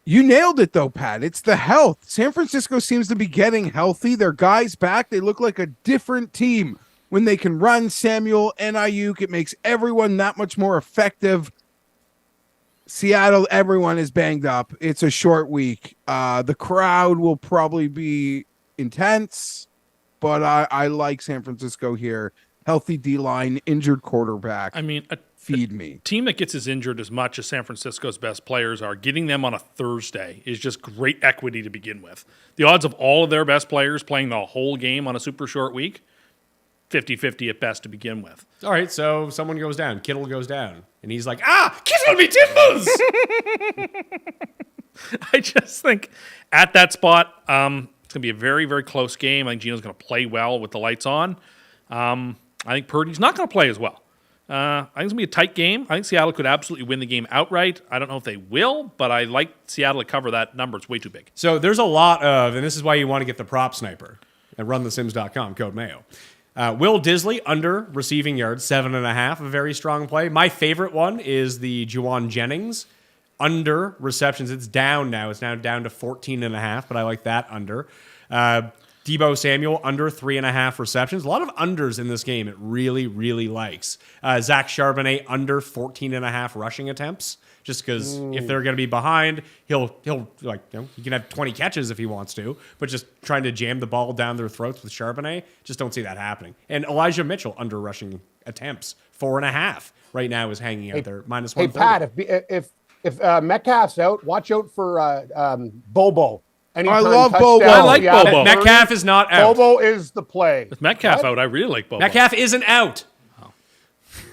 You nailed it though, Pat. It's the health. San Francisco seems to be getting healthy. Their guys back. They look like a different team when they can run Samuel and Ayuk. It makes everyone that much more effective. Seattle, everyone is banged up. It's a short week. The crowd will probably be intense, but I like San Francisco here. Healthy D-line, injured quarterback. I mean, feed me. Team that gets as injured as much as San Francisco's best players are, getting them on a Thursday is just great equity to begin with. The odds of all of their best players playing the whole game on a super short week, 50-50 at best to begin with. All right, so someone goes down. Kittle goes down. And he's like, Kittle me timbers! I just think at that spot, it's going to be a very, very close game. I think Geno's going to play well with the lights on. I think Purdy's not going to play as well. I think it's going to be a tight game. I think Seattle could absolutely win the game outright. I don't know if they will, but I like Seattle to cover that number. It's way too big. So there's a lot of, and this is why you want to get the prop sniper at runthesims.com, code Mayo. Will Disley under receiving yards, 7.5, a very strong play. My favorite one is the Juwan Jennings under receptions. It's down now. It's now down to 14.5, but I like that under. Deebo Samuel under 3.5 receptions. A lot of unders in this game. It really, really likes. Zach Charbonnet under 14.5 rushing attempts. Just because if they're going to be behind, he'll he can have 20 catches if he wants to, but just trying to jam the ball down their throats with Charbonnet, just don't see that happening. And Elijah Mitchell under rushing attempts, 4.5 right now is hanging out there, minus 130. Hey Pat, if Metcalf's out, watch out for Bobo. I love Bobo. I like Bobo. Metcalf is not out. Bobo is the play. With Metcalf out, I really like Bobo. Metcalf isn't out.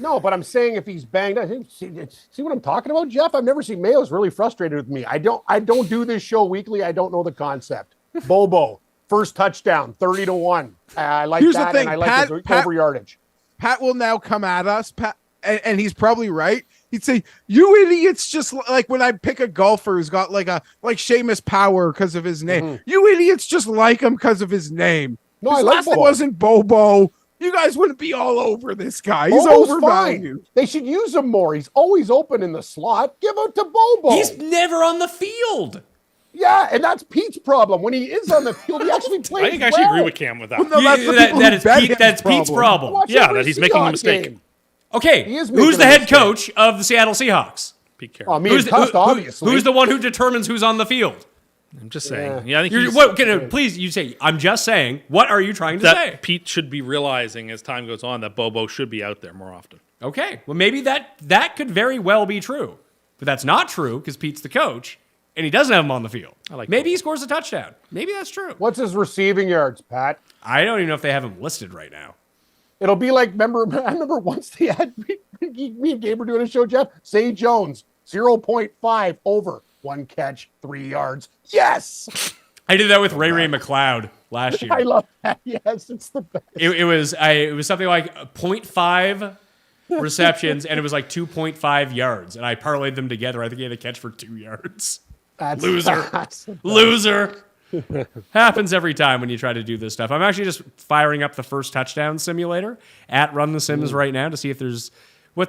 No, but I'm saying if he's banged up, see what I'm talking about, Jeff? I've never seen Mayo's really frustrated with me. I don't do this show weekly. I don't know the concept. Bobo, first touchdown, 30-1. I like Here's that, the thing, and I like his over yardage. Pat will now come at us, Pat, and he's probably right. He'd say, "You idiots!" Just like when I pick a golfer who's got like Seamus Power because of his name. Mm-hmm. You idiots just like him because of his name. No, I His like last name Bobo. wasn't Bobo. You guys wouldn't be all over this guy. He's Bobo's overvalued. fine. They should use him more. He's always open in the slot. Give it to Bobo. He's never on the field. Yeah, and that's Pete's problem. When he is on the field, he actually plays I think I actually agree with Cam with that. No, that's the people That who is bet Pete, him's that's Pete's problem. Watch Yeah, every that he's making a Seahawks mistake. game. Okay, He is who's making the a head mistake. coach of the Seattle Seahawks? Pete Carroll. Oh, me Who's and the, Cust, who- obviously. who's the one who determines who's on the field? I'm just saying. Yeah, I think You're, he's, please, you say, I'm just saying. What are you trying to that say? Pete should be realizing as time goes on that Bobo should be out there more often. Okay, well, maybe that could very well be true. But that's not true because Pete's the coach and he doesn't have him on the field. Maybe he scores a touchdown. Maybe that's true. What's his receiving yards, Pat? I don't even know if they have him listed right now. It'll be like, I remember once they had, me and Gabe were doing a show, Jeff, Say Jones, 0.5 over, 1 catch, 3 yards. Yes! I did that with Ray McLeod last year. I love that. Yes, it's the best. It was something like 0.5 receptions and it was like 2.5 yards. And I parlayed them together. I think he had a catch for 2 yards. That's Loser. that's the best. Loser. Happens every time when you try to do this stuff. I'm actually just firing up the first touchdown simulator at Run the Sims right now to see if there's here's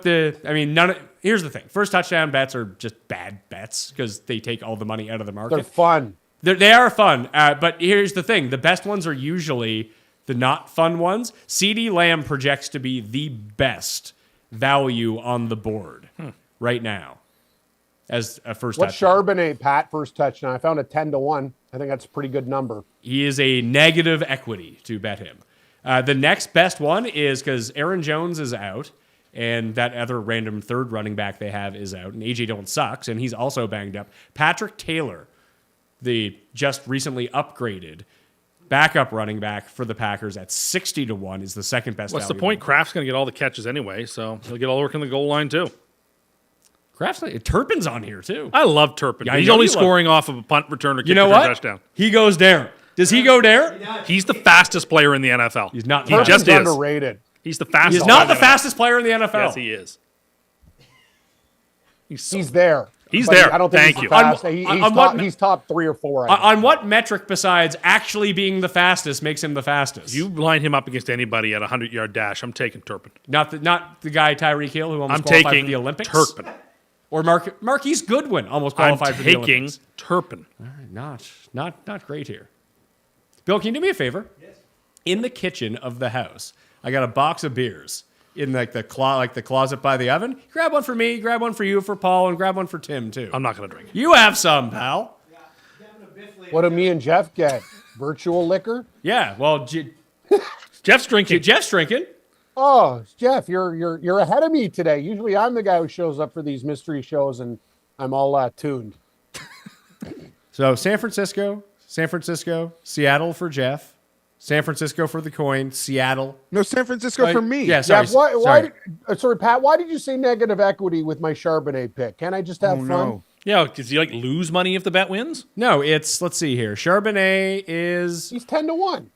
the thing. First touchdown bets are just bad bets because they take all the money out of the market. They're fun. They are fun, but here's the thing. The best ones are usually the not fun ones. CD Lamb projects to be the best value on the board right now as a first What's touchdown. Charbonnet, Pat, first touchdown? I found a 10-1. I think that's a pretty good number. He is a negative equity to bet him. The next best one is because Aaron Jones is out, and that other random third running back they have is out, and A.J. Dillon sucks, and he's also banged up. Patrick Taylor, the just recently upgraded backup running back for the Packers at 60-1 is the second best What's the value. point? Kraft's going to get all the catches anyway, so he'll get all the work in the goal line too. Turpin's on here too. I love Turpin. Yeah, I He's know only you love- scoring off of a punt return or kick You know return what? touchdown. He goes there. Does he go there? He's the fastest player in the NFL. He's not. He Turpin's just Turpin's is. underrated. He's the fastest. He's not player the in NFL. fastest player in the NFL. Yes, he is. He's there. He's But there. I don't think Thank he's you. fast. On- He's, on top, what- he's top 3 or 4. I think. On what metric besides actually being the fastest makes him the fastest? You line him up against anybody at a 100-yard dash, I'm taking Turpin. Not the guy Tyreek Hill who almost I'm qualified taking for the Olympics. Turpin. Or Marquise Goodwin almost I'm qualified for the taking Olympics. Turpin. Not great here. Bill, can you do me a favor? Yes. In the kitchen of the house, I got a box of beers in the closet by the oven. Grab one for me, grab one for you, for Paul, and grab one for Tim too. I'm not going to drink it. You have some, pal. What do me and Jeff get? Virtual liquor? Yeah. Well, Jeff's drinking. Jeff's drinking. Oh, Jeff, you're ahead of me today. Usually I'm the guy who shows up for these mystery shows, and I'm all tuned. So San Francisco, Seattle for Jeff, San Francisco for the coin, Seattle. No, San Francisco for me. Yeah, sorry. Jeff, sorry. sorry, Pat, why did you say negative equity with my Charbonnet pick? Can't I just have fun? No. Yeah, does he lose money if the bet wins? No, let's see here. Charbonnet is He's 10-1.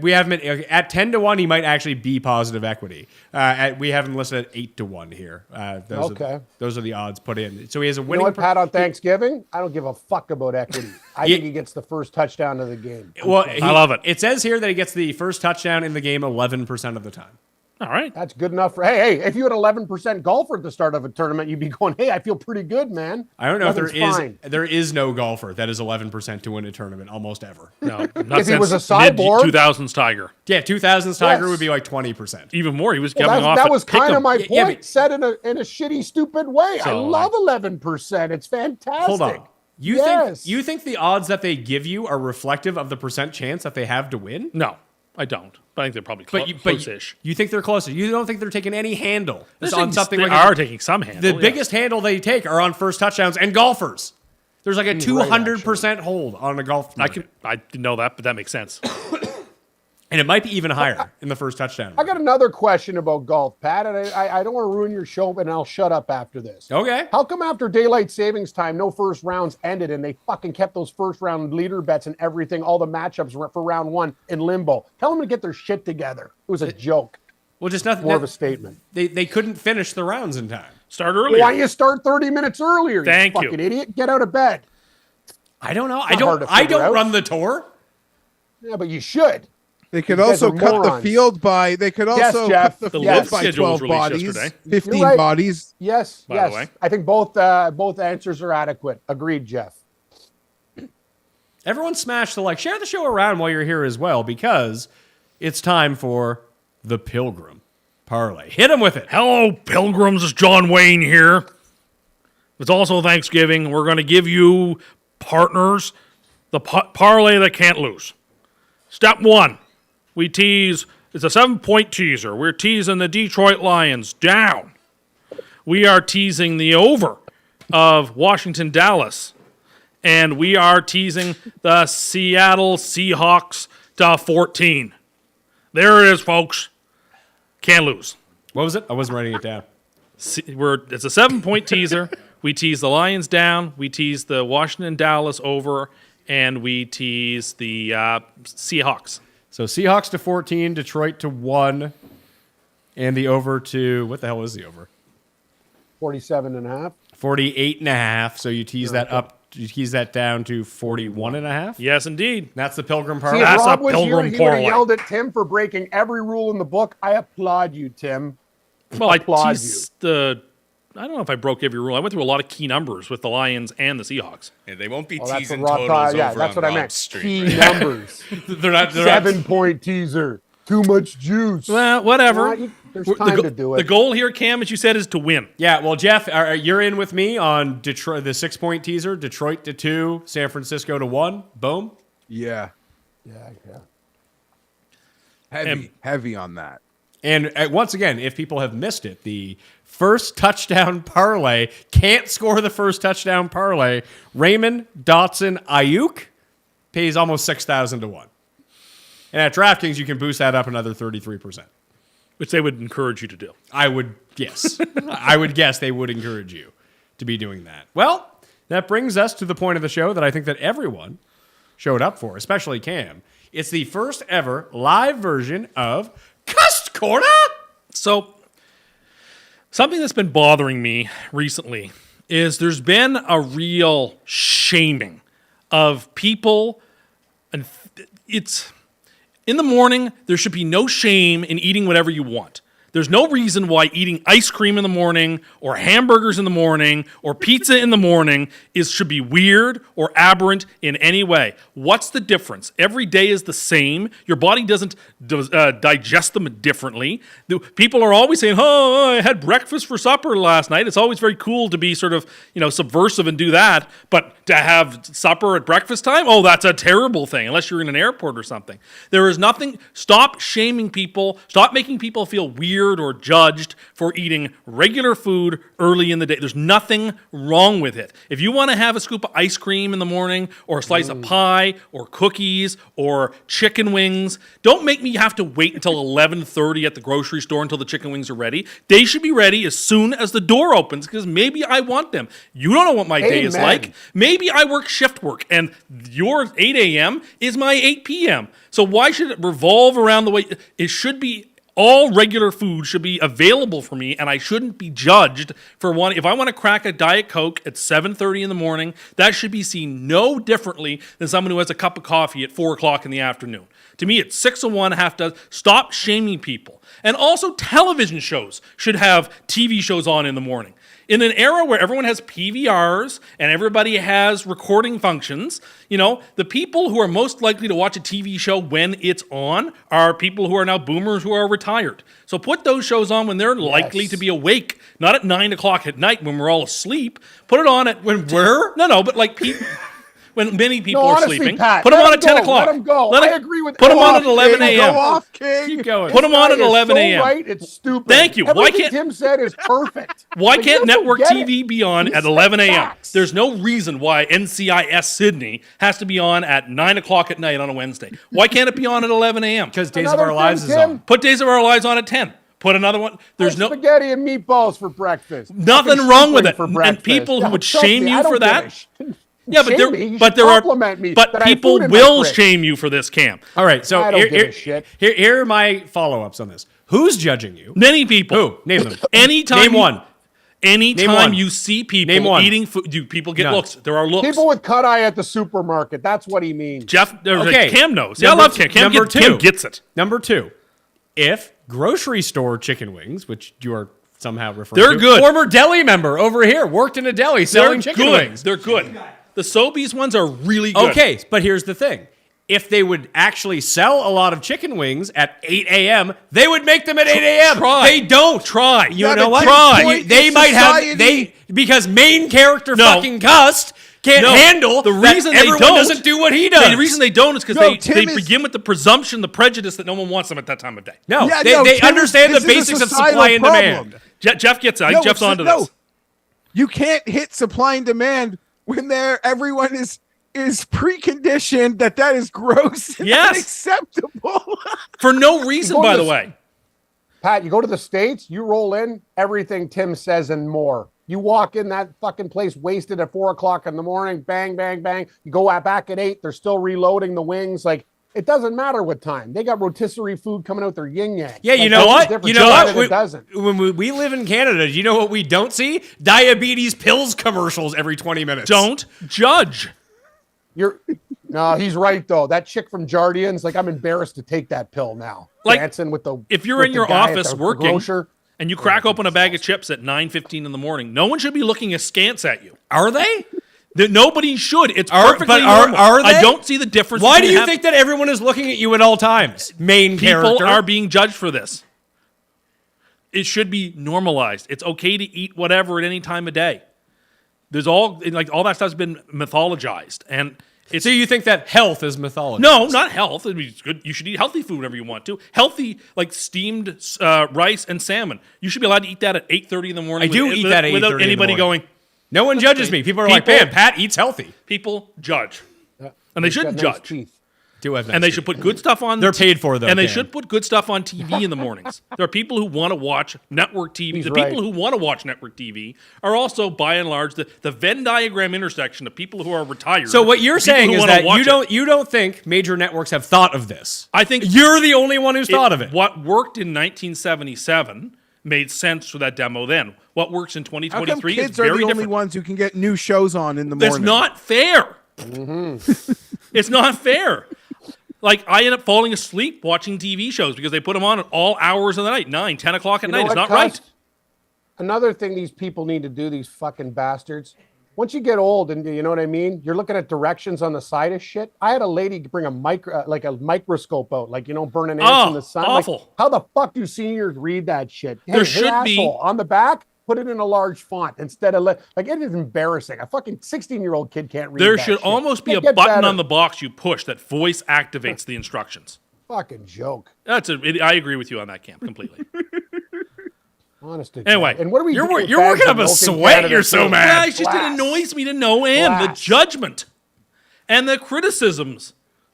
we haven't at 10-1. He might actually be positive equity. We have him listed at 8-1 here. Those are the odds put in. So he has a You know winning. what, Pat, on Thanksgiving? I don't give a fuck about equity. I think he gets the first touchdown of the game. I love it. It says here that he gets the first touchdown in the game 11% of the time. All right. That's good enough for, hey, if you had 11% golfer at the start of a tournament, you'd be going, hey, I feel pretty good, man. I don't know if Nothing's there is no golfer that is 11% to win a tournament almost ever. No, not If he was a since cyborg. mid-2000s Tiger. Yeah, 2000s Tiger Yes. would be like 20%. Even more. He was Well, coming off that at was kind of Pick'em. my Yeah, point, but- said in a shitty, stupid way. I So, love 11%. It's fantastic. Hold on. Yes. You think the odds that they give you are reflective of the percent chance that they have to win? No, I don't. But I think they're probably But close-ish. you think they're closer. You don't think they're taking any handle on something they like are taking some handle. the yeah. biggest handle they take are on first touchdowns and golfers. There's like a He's 200% hold on a golf. I didn't know that, but that makes sense. And it might be even higher in the first touchdown. I got another question about golf, Pat, and I don't want to ruin your show, but I'll shut up after this. Okay. How come after daylight savings time, no first rounds ended, and they fucking kept those first round leader bets and everything, all the matchups were for round one in limbo? Tell them to get their shit together. It was a joke. Well, just nothing. More of a statement. They couldn't finish the rounds in time. Start earlier. Why don't you start 30 minutes earlier? Thank you. Fucking idiot. Get out of bed. I don't know. not hard to I figure don't out. run the tour. Yeah, but you should. They could You guys also are cut the morons. field by. They could Yes, also Jeff. cut the The field live by schedule was 12 released bodies, yesterday. 15 You're right. bodies. Yes, By the yes. way. I think both answers are adequate. Agreed, Jeff. Everyone smash the like. Share the show around while you're here as well, because it's time for the Pilgrim Parlay. Hit him with it. Hello, pilgrims. It's John Wayne here. It's also Thanksgiving. We're going to give you, partners, the parlay that can't lose. Step one, we tease. It's a 7-point teaser. We're teasing the Detroit Lions down. We are teasing the over of Washington, Dallas. And we are teasing the Seattle Seahawks to 14. There it is, folks. Can't lose. What was it? I wasn't writing it down. It's a 7-point teaser. We tease the Lions down. We tease the Washington Dallas over, and we tease the Seahawks. So Seahawks to 14, Detroit to 1, and the over to, what the hell is the over? 47.5. 48.5. So you tease that up. You tease that down to 41.5. Yes, indeed. That's the Pilgrim See, Parlay. if That's Rob a was here, Pilgrim he would have parlay. yelled at Tim for breaking every rule in the book. I applaud you, Tim. Well, I applaud teased the. I don't know if I broke every rule. I went through a lot of key numbers with the Lions and the Seahawks. Yeah, they won't be Well, that's teasing what Rob totals yeah, over that's on what I meant. Rob's stream. Key numbers. They're not. 7-point teaser. Too much juice. Well, whatever. There's time to do it. The goal here, Cam, as you said, is to win. Yeah, well, Jeff, you're in with me on Detroit, the 6-point teaser. Detroit to 2, San Francisco to 1. Boom. Yeah, yeah. heavy on that. And once again, if people have missed it, the first touchdown parlay can't score the first touchdown parlay. Raymond Dotson Ayuk pays almost 6,000 to 1. And at DraftKings, you can boost that up another 33%. Which they would encourage you to do. I would, yes. I would guess they would encourage you to be doing that. Well, that brings us to the point of the show that I think that everyone showed up for, especially Cam. It's the first ever live version of Cust Corner. So, something that's been bothering me recently is there's been a real shaming of people, and it's in the morning, there should be no shame in eating whatever you want. There's no reason why eating ice cream in the morning or hamburgers in the morning or pizza in the morning should be weird or aberrant in any way. What's the difference? Every day is the same. Your body doesn't digest them differently. People are always saying, oh, I had breakfast for supper last night. It's always very cool to be sort of, subversive and do that. But to have supper at breakfast time, oh, that's a terrible thing, unless you're in an airport or something. There is nothing. Stop shaming people. Stop making people feel weird or judged for eating regular food early in the day. There's nothing wrong with it. If you want to have a scoop of ice cream in the morning or a slice of pie or cookies or chicken wings, don't make me have to wait until 11:30 at the grocery store until the chicken wings are ready. They should be ready as soon as the door opens because maybe I want them. You don't know what my day is Amen. like. Maybe I work shift work and your 8 a.m. is my 8 p.m. So why should it revolve around the way it should be? All regular food should be available for me, and I shouldn't be judged for one. If I want to crack a Diet Coke at 7:30 in the morning, that should be seen no differently than someone who has a cup of coffee at 4 o'clock in the afternoon. To me, it's 6 of one, half dozen. Stop shaming people. And also, television shows should have TV shows on in the morning. In an era where everyone has PVRs and everybody has recording functions, the people who are most likely to watch a TV show when it's on are people who are now boomers who are retired. So put those shows on when they're likely to be awake, not at 9 o'clock at night when we're all asleep. Put it on at When we're? No, but like people. when many people No, are honestly, sleeping. Pat, Put them let on him at 10 go. o'clock. Let him go. I agree with Put them Go on off, at 11 King. a.m. Go off, King. Keep going. Put them on at Guy is 11 so a.m. Right? It's stupid. Thank you. Why Everything can't- Tim said is perfect. Why Like, can't you don't network get TV it. be on He at said 11 a.m.? facts. There's no reason why NCIS Sydney has to be on at 9 o'clock at night on a Wednesday. Why can't it be on at 11 a.m.? Because Days of Another Our Lives thing, is Tim. on. Put Days of Our Lives on at 10. Put another one. There's no spaghetti and meatballs for breakfast. nothing Fucking wrong with shit it. for And breakfast. people who would trust shame me, you I don't for give that. a sh- Yeah, but shame me. You but should there are compliment me but that I have people food in my will fridge. shame you for this camp. All right, so I don't give a shit. Here are my follow-ups on this. Who's judging you? Many people. Who? Name them. Anytime Name you- one. Anytime one. you see people Name one. eating food, do people get None. looks? There are looks. People with cut eye at the supermarket. That's what he means. Jeff, Okay. Cam knows. Yeah, I Number- love Cam. number Cam two. gets it. Number 2, if grocery store chicken wings, which you are somehow referring They're to, good. former deli member over here, worked in a deli selling They're chicken good. wings. They're good. The Sobeys ones are really good. Okay, but here's the thing. If they would actually sell a lot of chicken wings at 8 a.m., they would make them at 8 a.m. Try. They don't. Try. You Yeah, know but what? Tim's You- point they is might society- have because main character No. fucking Cust can't No. handle The that reason they everyone don't- doesn't do what he does. The reason they don't is because No, they Tim is- begin with the presumption, the prejudice that no one wants them at that time of day. no, Yeah, they, no, they Tim, understand the this is a basics of societal supply and problem. demand. Jeff gets it. I No, think Jeff's it's- onto no. this. You can't hit supply and demand when everyone is preconditioned that is gross and Yes. unacceptable. For no reason, Go to by the the- way. Pat, you go to the States, you roll in, everything Tim says and more. You walk in that fucking place wasted at 4 o'clock in the morning, bang, bang, bang. You go back at 8, they're still reloading the wings. Like, it doesn't matter what time. They got rotisserie food coming out their yin yang. Yeah, you Like, know that's what? the difference. You know Canada what? doesn't. When we live in Canada, do you know what we don't see? Diabetes pills commercials every 20 minutes. Don't judge. No, he's right though. That chick from Jardians, like, I'm embarrassed to take that pill now. Like, dancing with the If you're with in the your guy at office the working grocer. and you crack open a bag of chips at 9:15 in the morning, no one should be looking askance at you. Are they? Nobody should. It's Are- perfectly but are- normal. are I they? don't see the difference. Why do between you having- think that everyone is looking at you at all times? Main people character. are being judged for this? It should be normalized. It's okay to eat whatever at any time of day. There's all that stuff's been mythologized, and it's So you think that health is mythology? no, not health. I mean, it's good. You should eat healthy food whenever you want to. Healthy, like steamed rice and salmon. You should be allowed to eat that at 8:30 in the morning. I do eat that at 8:30 without in the anybody morning. going. No one judges me. People are like, People- man, Pat eats healthy. People judge, and they He's got shouldn't nice judge. teeth. Do have And they should put good stuff on. They're paid for, though, and they Cam. should put good stuff on TV in the mornings. There are people who want to watch network TV. He's The right. people who want to watch network TV are also, by and large, the Venn diagram intersection of people who are retired. So what you're and people saying who is wanna that watch it. you don't think major networks have thought of this. I think You're the only one who's thought of it. What worked in 1977 made sense for that demo then. What works in How come 2023 is kids are very the only different. ones who can get new shows on in the morning? That's not fair. Mm-hmm. It's not fair. Like, I end up falling asleep watching TV shows because they put them on at all hours of the night, 9, 10 o'clock at You know night. It's what, not right. Cust? Another thing these people need to do, these fucking bastards. Once you get old, and you know what I mean, you're looking at directions on the side of shit. I had a lady bring a microscope out, like, burning ants in the sun. awful. Like, how the fuck do seniors read that shit? There should be- asshole, on the back. Put it in a large font instead of like it is embarrassing. A fucking 16-year-old kid can't read. There that should shit. almost be a Get button better. on the box you push that voice activates the instructions. Fucking joke. I agree with you on that, Cam, completely. Honest to Anyway, God. And what are we? You're doing with you're bags working of up a milk in sweat. Canada You're so too? mad. Guys, just it Glass. annoys me to no end. The Glass. judgment and the criticisms.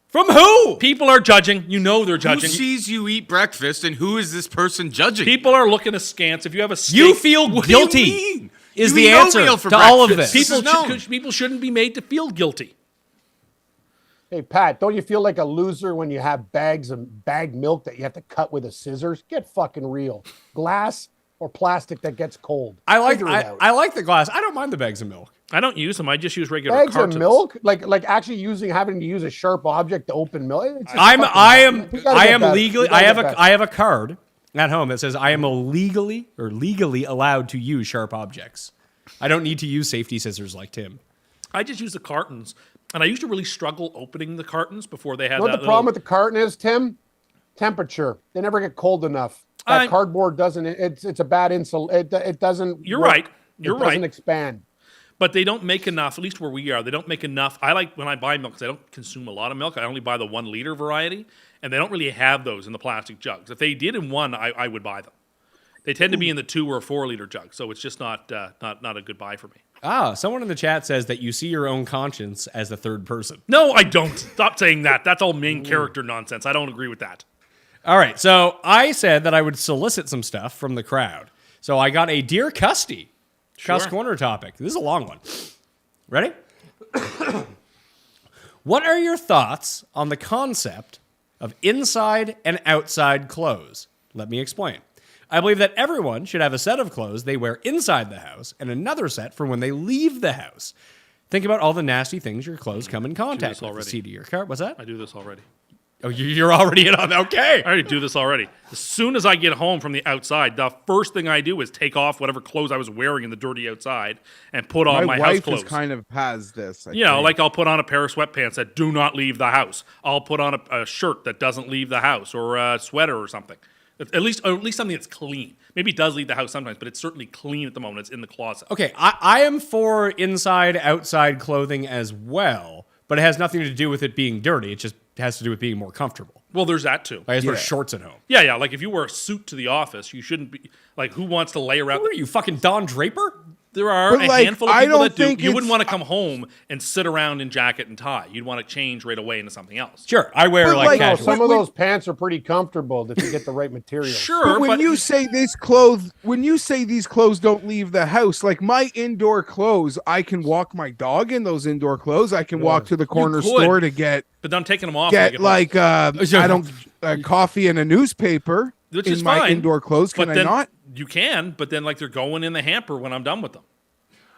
From who? People are judging. You know they're Who judging. sees you eat breakfast, and who is this person judging? People are looking askance. If you have a steak, You feel What do you guilty. mean? Is You the eat answer oatmeal for to all of breakfast. this? This is known. people shouldn't be made to feel guilty. Hey Pat, don't you feel like a loser when you have bags of bagged milk that you have to cut with a scissors? Get fucking real. Glass or plastic that gets cold. I like Figure it out. I like the glass. I don't mind the bags of milk. I don't use them. I just use regular Bags cartons. of milk, like actually having to use a sharp object to open milk. It's just I fucking am dumb. You gotta get better. legally You gotta get better. I have a card at home that says I am legally allowed to use sharp objects. I don't need to use safety scissors like Tim. I just use the cartons, and I used to really struggle opening the cartons before they had You know what that the problem little- with the carton is, Tim? Temperature. They never get cold enough. That I- cardboard doesn't. It's a bad insul. It doesn't. You're work. right. You're it doesn't right. expand. But they don't make enough, at least where we are, they don't make enough. I like when I buy milk, because I don't consume a lot of milk. I only buy the 1 liter variety, and they don't really have those in the plastic jugs. If they did in one, I would buy them. They tend to be in the 2 or 4 liter jugs, so it's just not a good buy for me. Someone in the chat says that you see your own conscience as the third person. No, I don't. Stop saying that. That's all main character nonsense. I don't agree with that. All right, so I said that I would solicit some stuff from the crowd. So I got a Dear Custy Cust Corner topic. This is a long one. Ready? What are your thoughts on the concept of inside and outside clothes? Let me explain. I believe that everyone should have a set of clothes they wear inside the house and another set for when they leave the house. Think about all the nasty things your clothes come in contact with. The seat of your car. What's that? I do this already. Oh, you're already in on that. Okay. I already do this already. As soon as I get home from the outside, the first thing I do is take off whatever clothes I was wearing in the dirty outside and put on my house clothes. My wife kind of has this. Like I'll put on a pair of sweatpants that do not leave the house. I'll put on a shirt that doesn't leave the house, or a sweater or something. At least something that's clean. Maybe it does leave the house sometimes, but it's certainly clean at the moment. It's in the closet. Okay, I am for inside, outside clothing as well, but it has nothing to do with it being dirty. It just has to do with being more comfortable. Well, there's that too. I just wear shorts at home. Yeah. Like if you wear a suit to the office, you shouldn't be like. Who wants to lay around? Who are you, fucking Don Draper? There are a handful of people that do. You wouldn't want to come home and sit around in jacket and tie. You'd want to change right away into something else. Sure, I wear like casual. Some of those pants are pretty comfortable if you get the right material. Sure, but when you say these clothes don't leave the house, like my indoor clothes, I can walk my dog in those indoor clothes. I can walk to the corner store to get, but I'm taking them off. Coffee and a newspaper which in is my fine, indoor clothes. Can I not? You can, but then like they're going in the hamper when I'm done with them.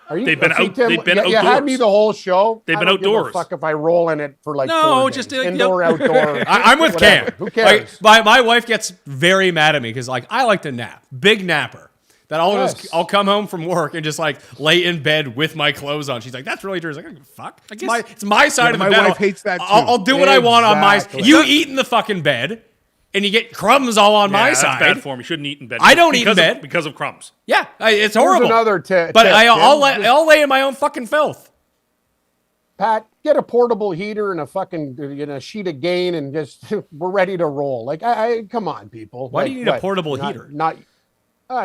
Are you, they've been Tim, outdoors. You had me the whole show. They've been I don't give outdoors. a fuck if I roll in it for like 4 days. Indoor, outdoor. I'm with whatever. Cam. Who cares? Like, my wife gets very mad at me because like I like to nap, big napper. That I'll come home from work and just like lay in bed with my clothes on. She's like, "That's really true." I was like, "Fuck." It's my side of the bed. My wife hates that too. I'll do what I want on my. You eat in the fucking bed. And you get crumbs all on my side. That's bad form. You shouldn't eat in bed. I don't eat in bed because of crumbs. Yeah, it's horrible. Another but I'll lay in my own fucking filth. Pat, get a portable heater and a fucking sheet of gain, and just we're ready to roll. Like, I come on, people. Why do you need a portable heater? Not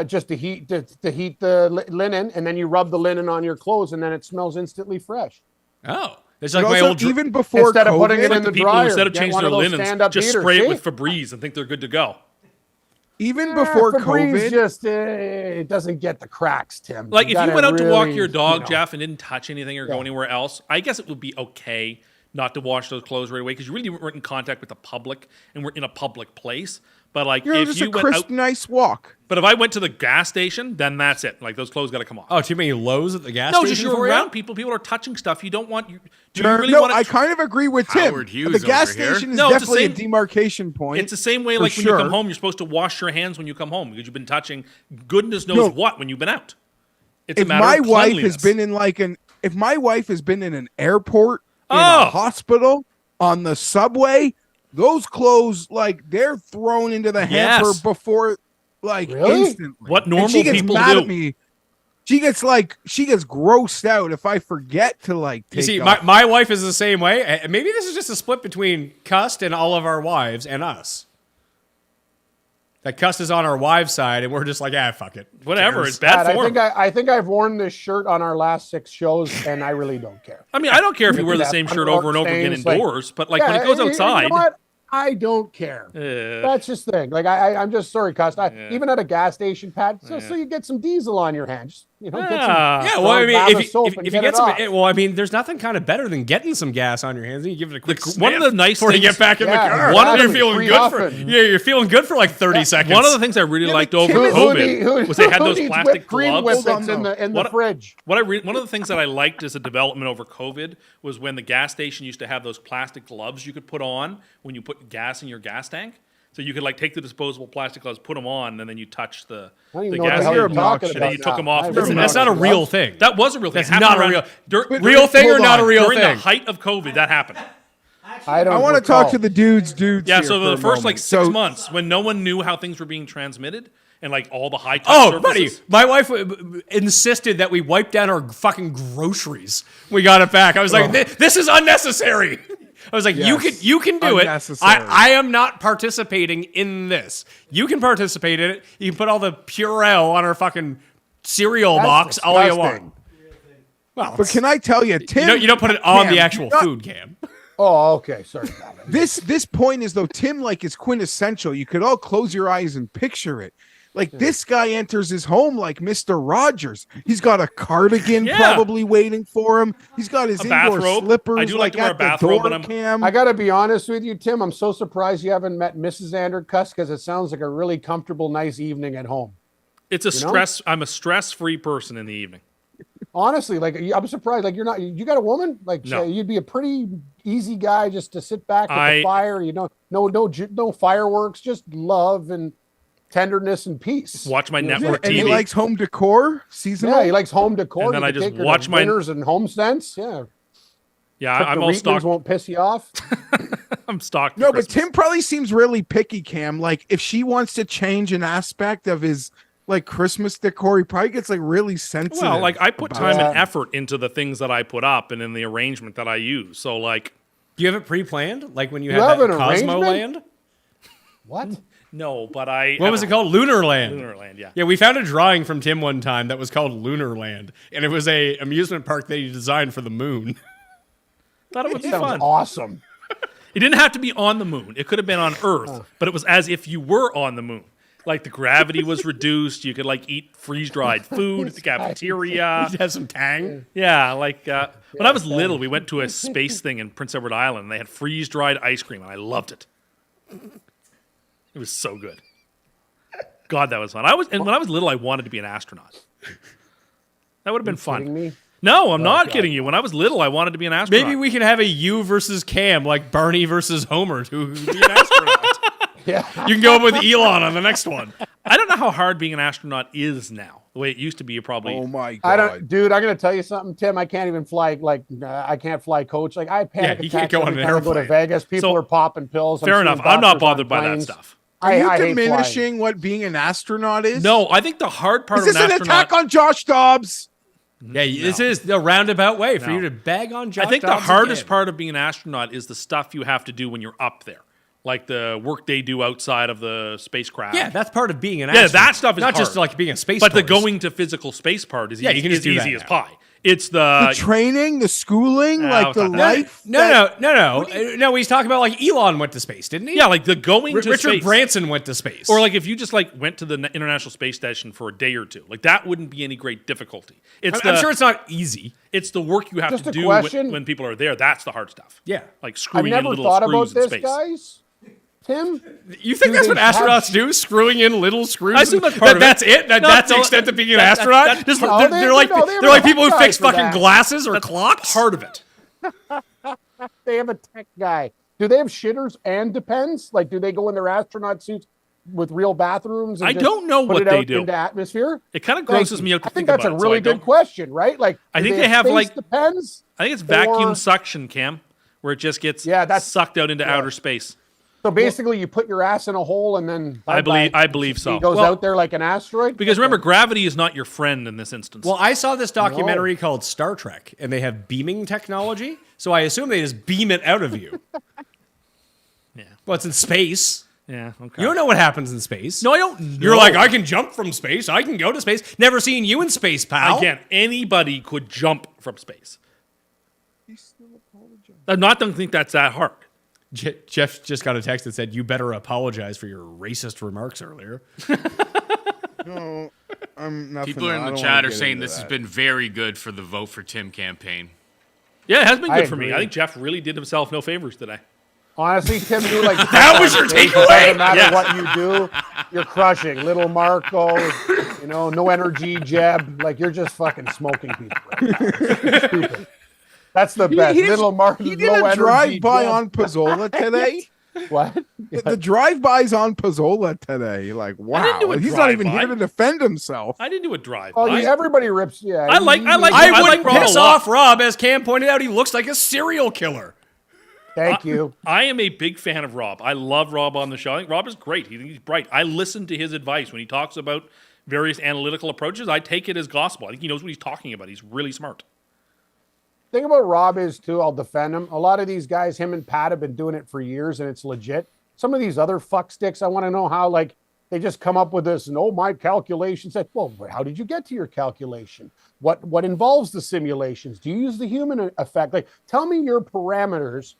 just to heat the linen, and then you rub the linen on your clothes, and then it smells instantly fresh. Oh. It's like my old even before instead of putting it in the people dryer, instead of changing their linens, just heaters. spray it with Febreze and think they're good to go. Even before Febreze COVID, just it doesn't get the cracks, Tim. Like if you went out to walk your dog, Geoff, and didn't touch anything or go anywhere else, I guess it would be okay not to wash those clothes right away because you really weren't in contact with the public and we're in a public place. But like you're if just you a went crisp, out, nice walk. But if I went to the gas station, then that's it. Like those clothes got to come off. Oh, too many lows at the gas No, station? just you're around people. People are touching stuff. You don't want you. Do you No, really want to? I kind of agree with Tim. Howard Hughes The gas over here. station is No, it's the definitely a same- demarcation point. It's the same way for like when you sure. come home, you're supposed to wash your hands when you come home because you've been touching goodness knows what when you've been out. It's a If matter my of wife cleanliness. has been in if my wife has been in an airport, in a hospital, on the subway, those clothes like they're thrown into the hamper before instantly. What And normal she gets people mad do. at me. She gets grossed out if I forget to take You see, off. my wife is the same way. Maybe this is just a split between Cust and all of our wives and us. That Cust is on our wives' side, and we're just like, fuck it. Whatever, Cares. it's bad Pat, form. I think I've worn this shirt on our last 6 shows, and I really don't care. I mean, I don't care if you wear the That same shirt underwear over and over again stains, like- indoors, but like when it goes You outside, know what? I don't care. That's just the thing. Like I'm just sorry, Cust. Even at a gas station, Pat, so you get some diesel on your hands. Get some Well, I mean, bath of if soap you and get it some, off. well, I mean, there's nothing kind of better than getting some gas on your hands and you give it a quick one of the nice before you things- get back in the Yeah, car. One of you're the- feeling free good for huffing. you're feeling good for like 30 seconds. one of the things I really liked over Who- who COVID was they had those Who needs plastic whipped cream gloves. whippets in the fridge. One of the things that I liked as a development over COVID was when the gas station used to have those plastic gloves you could put on when you put gas in your gas tank. So you could like take the disposable plastic gloves, put them on, and then you touch the don't even the know what gas the hell you're tank, talking and about then you took them off. and now. put them That's on. not a real thing. That was a real thing. That's It happened not a around- real dur- real thing or hold not a on. real during thing. the height of COVID. That happened. I I want to talk to the dudes. Yeah, here so for the a first like moment. 6 months when no one knew how things were being transmitted, and like all the high touch Oh, surfaces. buddy, my wife insisted that we wipe down our fucking groceries. We got it back. I was like, this is unnecessary. I was like, Yes. you can do it. Unnecessary. I am not participating in this. You can participate in it. You can put all the Purell on our fucking cereal box all you want. Well, But can I tell you, Tim? you don't put it on Cam, the actual not- food, Cam. Oh, okay. Sorry about it. This point is though, Tim, like, is quintessential. You could all close your eyes and picture it. Like, this guy enters his home like Mr. Rogers. He's got a cardigan Yeah. probably waiting for him. He's got his A indoor bathrobe. slippers. I do like to wear a at the bathrobe door when I'm- Cam. I got to be honest with you, Tim. I'm so surprised you haven't met Mrs. Andercuss because it sounds like a really comfortable, nice evening at home. It's a You know? stress. I'm a stress-free person in the evening. Honestly, like I'm surprised. Like you're not. You got a woman. Like No. you'd be a pretty easy guy just to sit back at I- the fire. You know, no fireworks, just love and tenderness and peace. Watch my Yeah, network and he TV. likes home decor, seasonal. Yeah, he likes home decor. And then You I can just take her to watch my- dinners and home sense. Yeah, Yeah, Cook I'm the all Wheatmans stocked. won't piss you off. I'm stocked. No, for but Christmas. Tim probably seems really picky, Cam. Like, if she wants to change an aspect of his like Christmas decor, he probably gets like really sensitive. Well, like I put about time it. and effort into the things that I put up and in the arrangement that I use. So like, Do you have it pre-planned? Like when you You had have that an Cosmo arrangement? Land? What? no, but I. What was it called? Lunar Land. Lunar Land, yeah. Yeah, we found a drawing from Tim one time that was called Lunar Land, and it was a amusement park that he designed for the moon. Thought it would be Sounds fun. awesome. It didn't have to be on the moon. It could have been on Earth, but it was as if you were on the moon. Like the gravity was reduced. You could like eat freeze-dried food at the cafeteria. It has some tang. Yeah, like when I was little, we went to a space thing in Prince Edward Island, and they had freeze-dried ice cream, and I loved it. It was so good. God, that was fun. When I was little, I wanted to be an astronaut. That would have been Kidding fun. me? No, I'm not kidding you. When I was little, I wanted to be an astronaut. Maybe we can have a you versus Cam, like Barney versus Homer, to be an astronaut. Yeah. You can go up with Elon on the next one. I don't know how hard being an astronaut is now. The way it used to be, you probably. Oh my god! I don't, dude. I'm gonna tell you something, Tim. I can't even fly. Like, I can't fly coach. Like, I panic Yeah, you can't attacks go on every an time I go to airplane. Vegas. People So- are popping pills. Fair seeing enough. I'm not doctors on bothered by that planes. stuff. Are you I hate flying. diminishing what being an astronaut is? No, I think the hard part Is of this an an astronaut. attack on Josh Dobbs? Yeah, this is the roundabout way for No. you to bag on Josh I think the Dobbs hardest again. part of being an astronaut is the stuff you have to do when you're up there, like the work they do outside of the spacecraft. Yeah, that's part of being an Yeah, astronaut. that stuff is not just hard. like being a space but the tourist. going to physical space part is Yeah, easy, you can just is do that easy as now. pie. It's The training, the schooling, like it's the not that. life. No. He's talking about like Elon went to space, didn't he? yeah, like the going to Richard space. Branson went to space. Or like if you just like went to the International Space Station for a day or two, like that wouldn't be any great difficulty. I'm sure it's not easy. it's the work you have Just to a do question. when people are there. That's the hard stuff. Yeah. like I've screwing in never little thought about screws in this, space. guys. Tim, You think Do that's they what have- astronauts do? Screwing in little screws? I assume that's part of it. That's it? No, That's the no, extent of being an that- astronaut? that- Just, no, they're, they- they're like, no, they have they're a like people who tech fix guy for fucking that. glasses or clocks? Part of it. they have a tech guy. Do they have shitters and depends? Like, do they go in their astronaut suits with real bathrooms? And I just don't know put what it they out do. into atmosphere? It kind of Thank grosses you. me out to I think think that's about a it, so really I good don't- question, right? Like, I do think they have, space like- depends. I think it's vacuum Or- suction, Cam, where it just gets Yeah, that's- sucked out into outer space. So basically, you put your ass in a hole and then I believe he so. goes Well- out there like an asteroid. Because remember, gravity is not your friend in this instance. Well, I saw this documentary called Star Trek, and they have beaming technology, so I assume they just beam it out of you. yeah, Well, it's in space. yeah. Okay. You don't know what happens in space. No, I don't. Know. You're like, I can jump from space. I can go to space. Never seen you in space, pal. Again, anybody could jump from space. I'm not going to think that's that hard. Geoff just got a text that said, "You better apologize for your racist remarks earlier." No, I'm nothing. People in I the don't chat wanna are get saying into this has that. been very good for the Vote for Tim campaign. Yeah, it has been I good for me. agree. I think Geoff really did himself no favors today. Honestly, Tim, you're like That was your It takeaway? doesn't matter Yes. what you do, you're crushing. Little Marco, no energy, Jeb. Like you're just fucking smoking people. Right now. It's stupid. That's the best. Little Marco, He did low a energy. drive-by Jeb. on Pizzola today. What? The drive-bys on Pizzola today. Like, wow, do a he's not even drive-by. here to defend himself. I didn't do a drive. Oh, everybody rips. Yeah, I like I like wouldn't Rob a piss lot. off Rob, as Cam pointed out. He looks like a serial killer. Thank you. I am a big fan of Rob. I love Rob on the show. I think Rob is great. He's bright. I listen to his advice when he talks about various analytical approaches. I take it as gospel. I think he knows what he's talking about. He's really smart. Thing about Rob is, too, I'll defend him. A lot of these guys, him and Pat, have been doing it for years, and it's legit. Some of these other fucksticks, I want to know how, like, they just come up with this, and, oh, my calculations. Well, how did you get to your calculation? What involves the simulations? Do you use the human effect? Like, tell me your parameters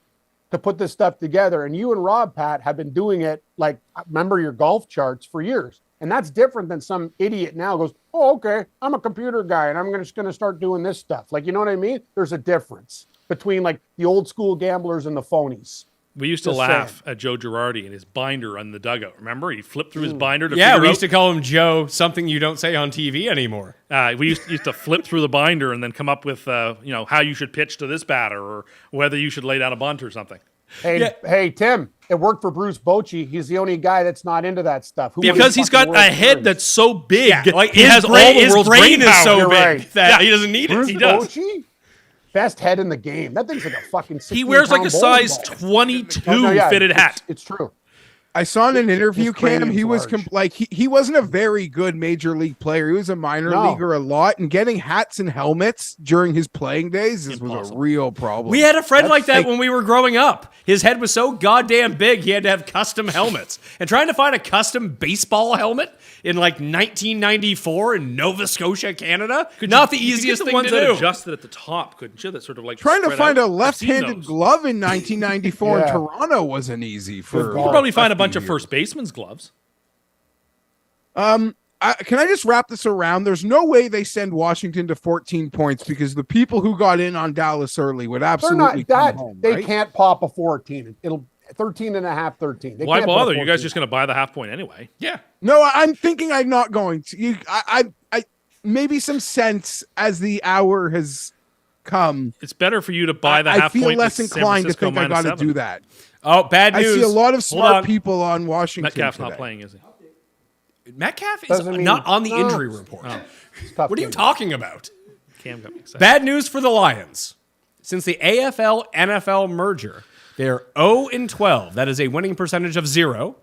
to put this stuff together. And you and Rob, Pat, have been doing it, like, remember your golf charts for years. And that's different than some idiot now goes, oh, okay, I'm a computer guy and I'm just going to start doing this stuff. Like, you know what I mean? There's a difference between like the old school gamblers and the phonies. We used to laugh at Joe Girardi and his binder on the dugout. Remember? He flipped through his binder to Yeah, figure we out. used to call him Joe, something you don't say on TV anymore. We used to flip through the binder and then come up with, how you should pitch to this batter or whether you should lay down a bunt or something. Hey, Tim, it worked for Bruce Bochy. He's the only guy that's not into that stuff. Because he's got a head that's so big. Yeah, like he his has brain, all the his world's brain is power. so You're big right. that he doesn't need Bruce it. He does. Bochy? Best head in the game. That thing's like a fucking 16 He wears like a pound size bowling ball. 22 fitted hat. It's true. I saw in an interview, his Cam, cranium's he was large. he wasn't a very good major league player. He was a minor leaguer a lot, and getting hats and helmets during his playing days was a real problem. We had a friend like that when we were growing up. His head was so goddamn big, he had to have custom helmets. And trying to find a custom baseball helmet in like 1994 in Nova Scotia, Canada, not the easiest thing ones to that do. adjusted at the top, couldn't you? That sort of like Trying to spread find out. a I've seen left-handed those. glove in 1994 in Yeah. Toronto wasn't easy for. You could probably find a lefty bunch of here. first baseman's gloves. Can I just wrap this around? There's no way they send Washington to 14 points because the people who got in on Dallas early would They're absolutely not that. come home, They right? can't pop a 14. It'll 13 and a half, 13. They Why can't put a bother? You guys 14. just going to buy the half point anyway. Yeah. No, I'm thinking I'm not going to. I maybe some sense as the hour has come. It's better for you to buy the I half feel point. less with San inclined to Francisco think I got to -7. do that. Oh, bad I news. see a lot of Hold smart on. people on Washington. Metcalf's today. not playing, is he? Metcalf is Doesn't mean- not on the no. injury report. It's tough What are you game. talking about? Cam got me excited. Bad news for the Lions. Since the AFL NFL merger, they are 0-12. That is a winning percentage of 0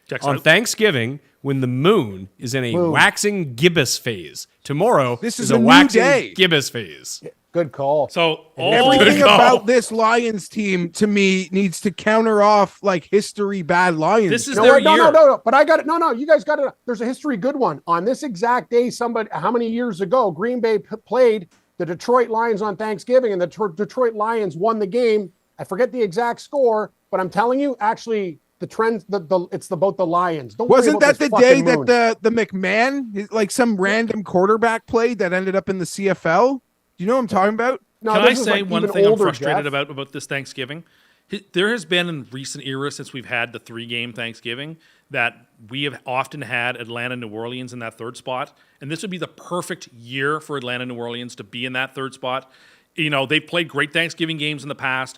Checks on out. Thanksgiving when the moon is in a waxing gibbous phase. Tomorrow This is a a new waxing day. gibbous phase. Good call. So all Everything Good call. about this Lions team to me needs to counter off like history bad Lions. this is No, their wait, year. no. But I got it. No. You guys got it. There's a history good one. On this exact day, how many years ago, Green Bay played the Detroit Lions on Thanksgiving, and the Detroit Lions won the game. I forget the exact score, but I'm telling you, actually, the trends, it's about the Lions. Don't worry Wasn't about that the this day fucking that moon. the McMahon, like some random quarterback played that ended up in the CFL? Do you know what I'm talking about? No, Can I this is say like one even thing I'm older, frustrated Jeff. about this Thanksgiving? There has been in recent era since we've had the 3-game Thanksgiving that we have often had Atlanta, New Orleans in that third spot. And this would be the perfect year for Atlanta, New Orleans to be in that third spot. You know, they've played great Thanksgiving games in the past.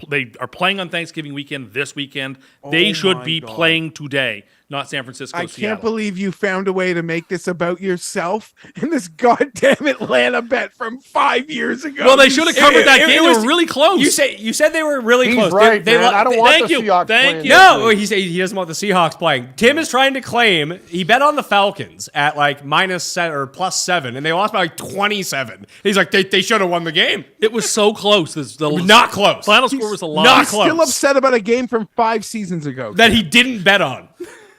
They are playing on Thanksgiving weekend this weekend. They should my be God. playing today, not San Francisco, I Seattle. can't believe you found a way to make this about yourself in this goddamn Atlanta bet from 5 years ago. Well, they should have covered that game. They was- were really close. You said they were really He's close. right, man. I don't want thank the you. Seahawks Thank playing you. this No, week. he doesn't want the Seahawks playing. Tim is trying to claim he bet on the Falcons at like +7, and they lost by like 27. He's like, they should have won the game. It was so close. Not close. Final score was a lot. not He's still close. upset about a game from 5 seasons ago. That he didn't bet on.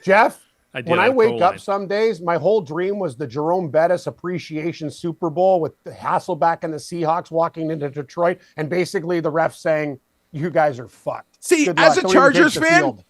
Jeff, I did when I on wake Pro-Line. up some days, my whole dream was the Jerome Bettis Appreciation Super Bowl with the Hasselback and the Seahawks walking into Detroit, and basically the ref saying, "You guys are fucked." See, Good as luck. a Don't even take Chargers the fan, field.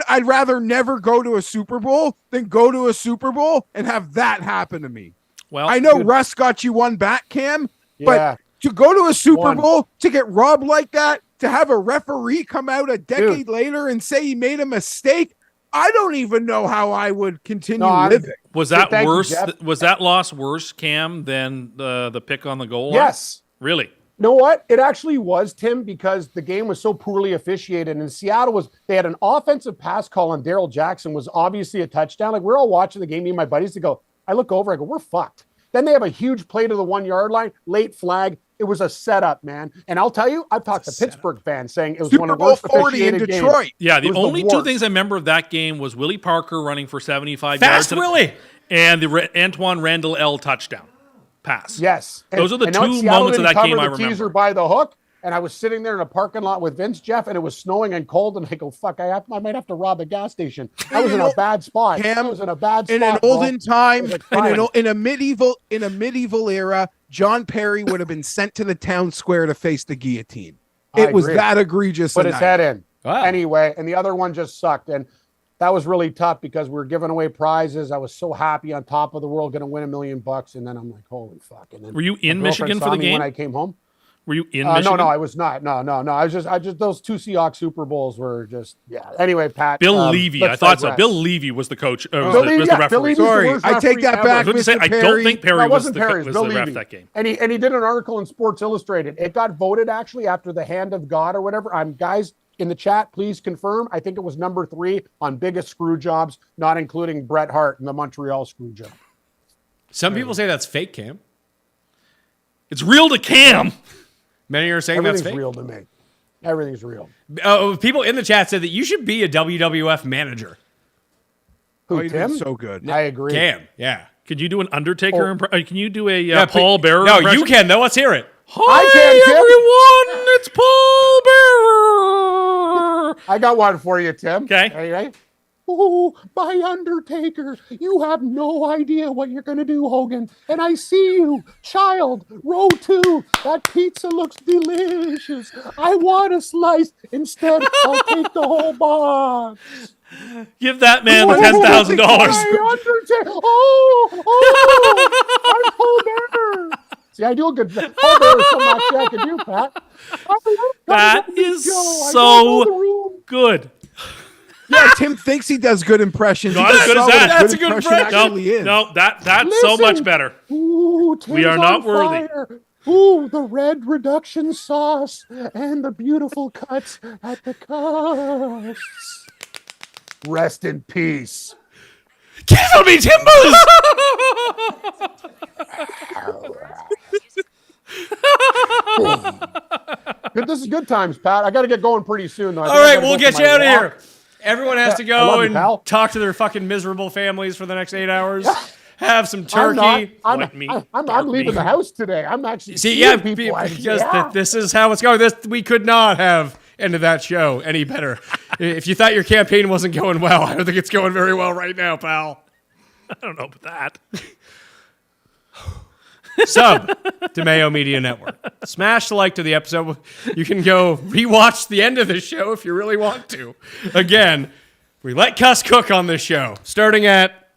I'd rather never go to a Super Bowl than go to a Super Bowl and have that happen to me. Well, I know Russ got you one back, Cam, Yeah. but to go to a Super One. Bowl, to get robbed like that, to have a referee come out a decade later and say he made a mistake, I don't even know how I would continue No, I'm- living. Was that Thank you, worse? Jeff. Was that loss worse, Cam, than the pick on the goal line? Yes. Really? You know what? It actually was, Tim, because the game was so poorly officiated. And Seattle they had an offensive pass call on Daryl Jackson was obviously a touchdown. Like we're all watching the game, me and my buddies, I look over, I go, we're fucked. Then they have a huge play to the 1 yard line, late flag. It was a setup, man. And I'll tell you, I've talked to Pittsburgh fans saying it was one Super of the Bowl worst 40 in officiated games. Detroit. Yeah, It the was only two worst. things I remember of that game was Willie Parker running for 75 Fast yards. Willie. And the Antoine Randall L touchdown pass. Yes. Those are the and now two Seattle moments of didn't that game cover I the remember. teaser by the hook, and I was sitting there in a parking lot with Vince, Jeff, and it was snowing and cold, and I go, fuck, I might have to rob a gas station. I was in a bad spot. Cam, I was in a bad spot. In an bro. olden time, It was like in a medieval era, John Perry would have been sent to the town square to face the guillotine. I It was agree. that egregious. Put a his night. head in. Wow. Anyway, and the other one just sucked. And that was really tough because we were giving away prizes. I was so happy on top of the world, going to win $1 million. And then I'm like, holy fuck. And then Were you in my girlfriend Michigan saw for the me game? when I came home? Were you in Michigan? No, I was not. No. I just those two Seahawks Super Bowls were just, yeah. Anyway, Pat. Bill Levy. I let's thought so. digress. Bill Levy was the coach. Was Bill the Levy, yeah, Bill referee. Levy's the Sorry, worst I take referee that ever. back. I was going to say, Mr. I don't Perry. think No, Perry it was wasn't the, Perry, it was Bill the ref Levy. that game. And he did an article in Sports Illustrated. It got voted actually after the hand of God or whatever. Guys in the chat, please confirm. I think it was number 3 on biggest screw jobs, not including Bret Hart and the Montreal screw job. Some people say that's fake, Cam. It's real to Cam. Many are saying that's Everything's fake. real to me. Everything's real. People in the chat said that you should be a WWF manager. Who, Oh, you did Tim? so good. I agree. Cam, yeah. Could you do an Undertaker? Can you do a Yeah, Paul please- Bearer? No, impression? you can though. Let's hear it. Hi, can, Tim. everyone. It's Paul Bearer. I got one for you, Tim. Okay. Right? Oh, my Undertaker, you have no idea what you're going to do, Hogan. And I see you, child, row 2. That pizza looks delicious. I want a slice. Instead, I'll take the whole box. Give that man the Oh, $10,000. my Undertaker. I'm Paul Bearer. See, I do a good Paul Bearer's so much I can do, Pat. That is so good. Yeah, Tim thinks he does good impressions. Not He as good saw as what that. That's a good impression. actually is. No, that's so Listen. much better. Ooh, We are Tim's not on worthy. fire. Ooh, the red reduction sauce and the beautiful cuts at the cuts. Rest in peace. Give me Timbers. Good, this is good times, Pat. I got to get going pretty soon, though. All right, we'll get you out of here. Everyone has to I go love you, and pal. talk to their fucking miserable families for the next 8 hours. Have some I'm turkey. not. I'm, White meat, I'm dark leaving meat. the house today. I'm actually See, seeing yeah, people. because Yeah. this is how it's going. We could not have ended that show any better. If you thought your campaign wasn't going well, I don't think it's going very well right now, pal. I don't know about that. Sub to Mayo Media Network. Smash the like to the episode. You can go rewatch the end of the show if you really want to. Again, we let Cust cook on this show, starting at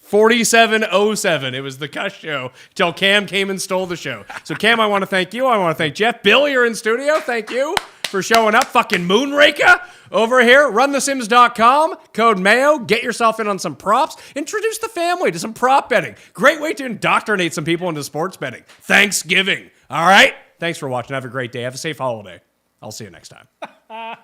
47:07. It was the Cust show till Cam came and stole the show. So Cam, I want to thank you. I want to thank Jeff. Bill, you're in studio. Thank you for showing up. Fucking Moonraker over here. RunTheSims.com. Code Mayo. Get yourself in on some props. Introduce the family to some prop betting. Great way to indoctrinate some people into sports betting. Thanksgiving. All right? Thanks for watching. Have a great day. Have a safe holiday. I'll see you next time.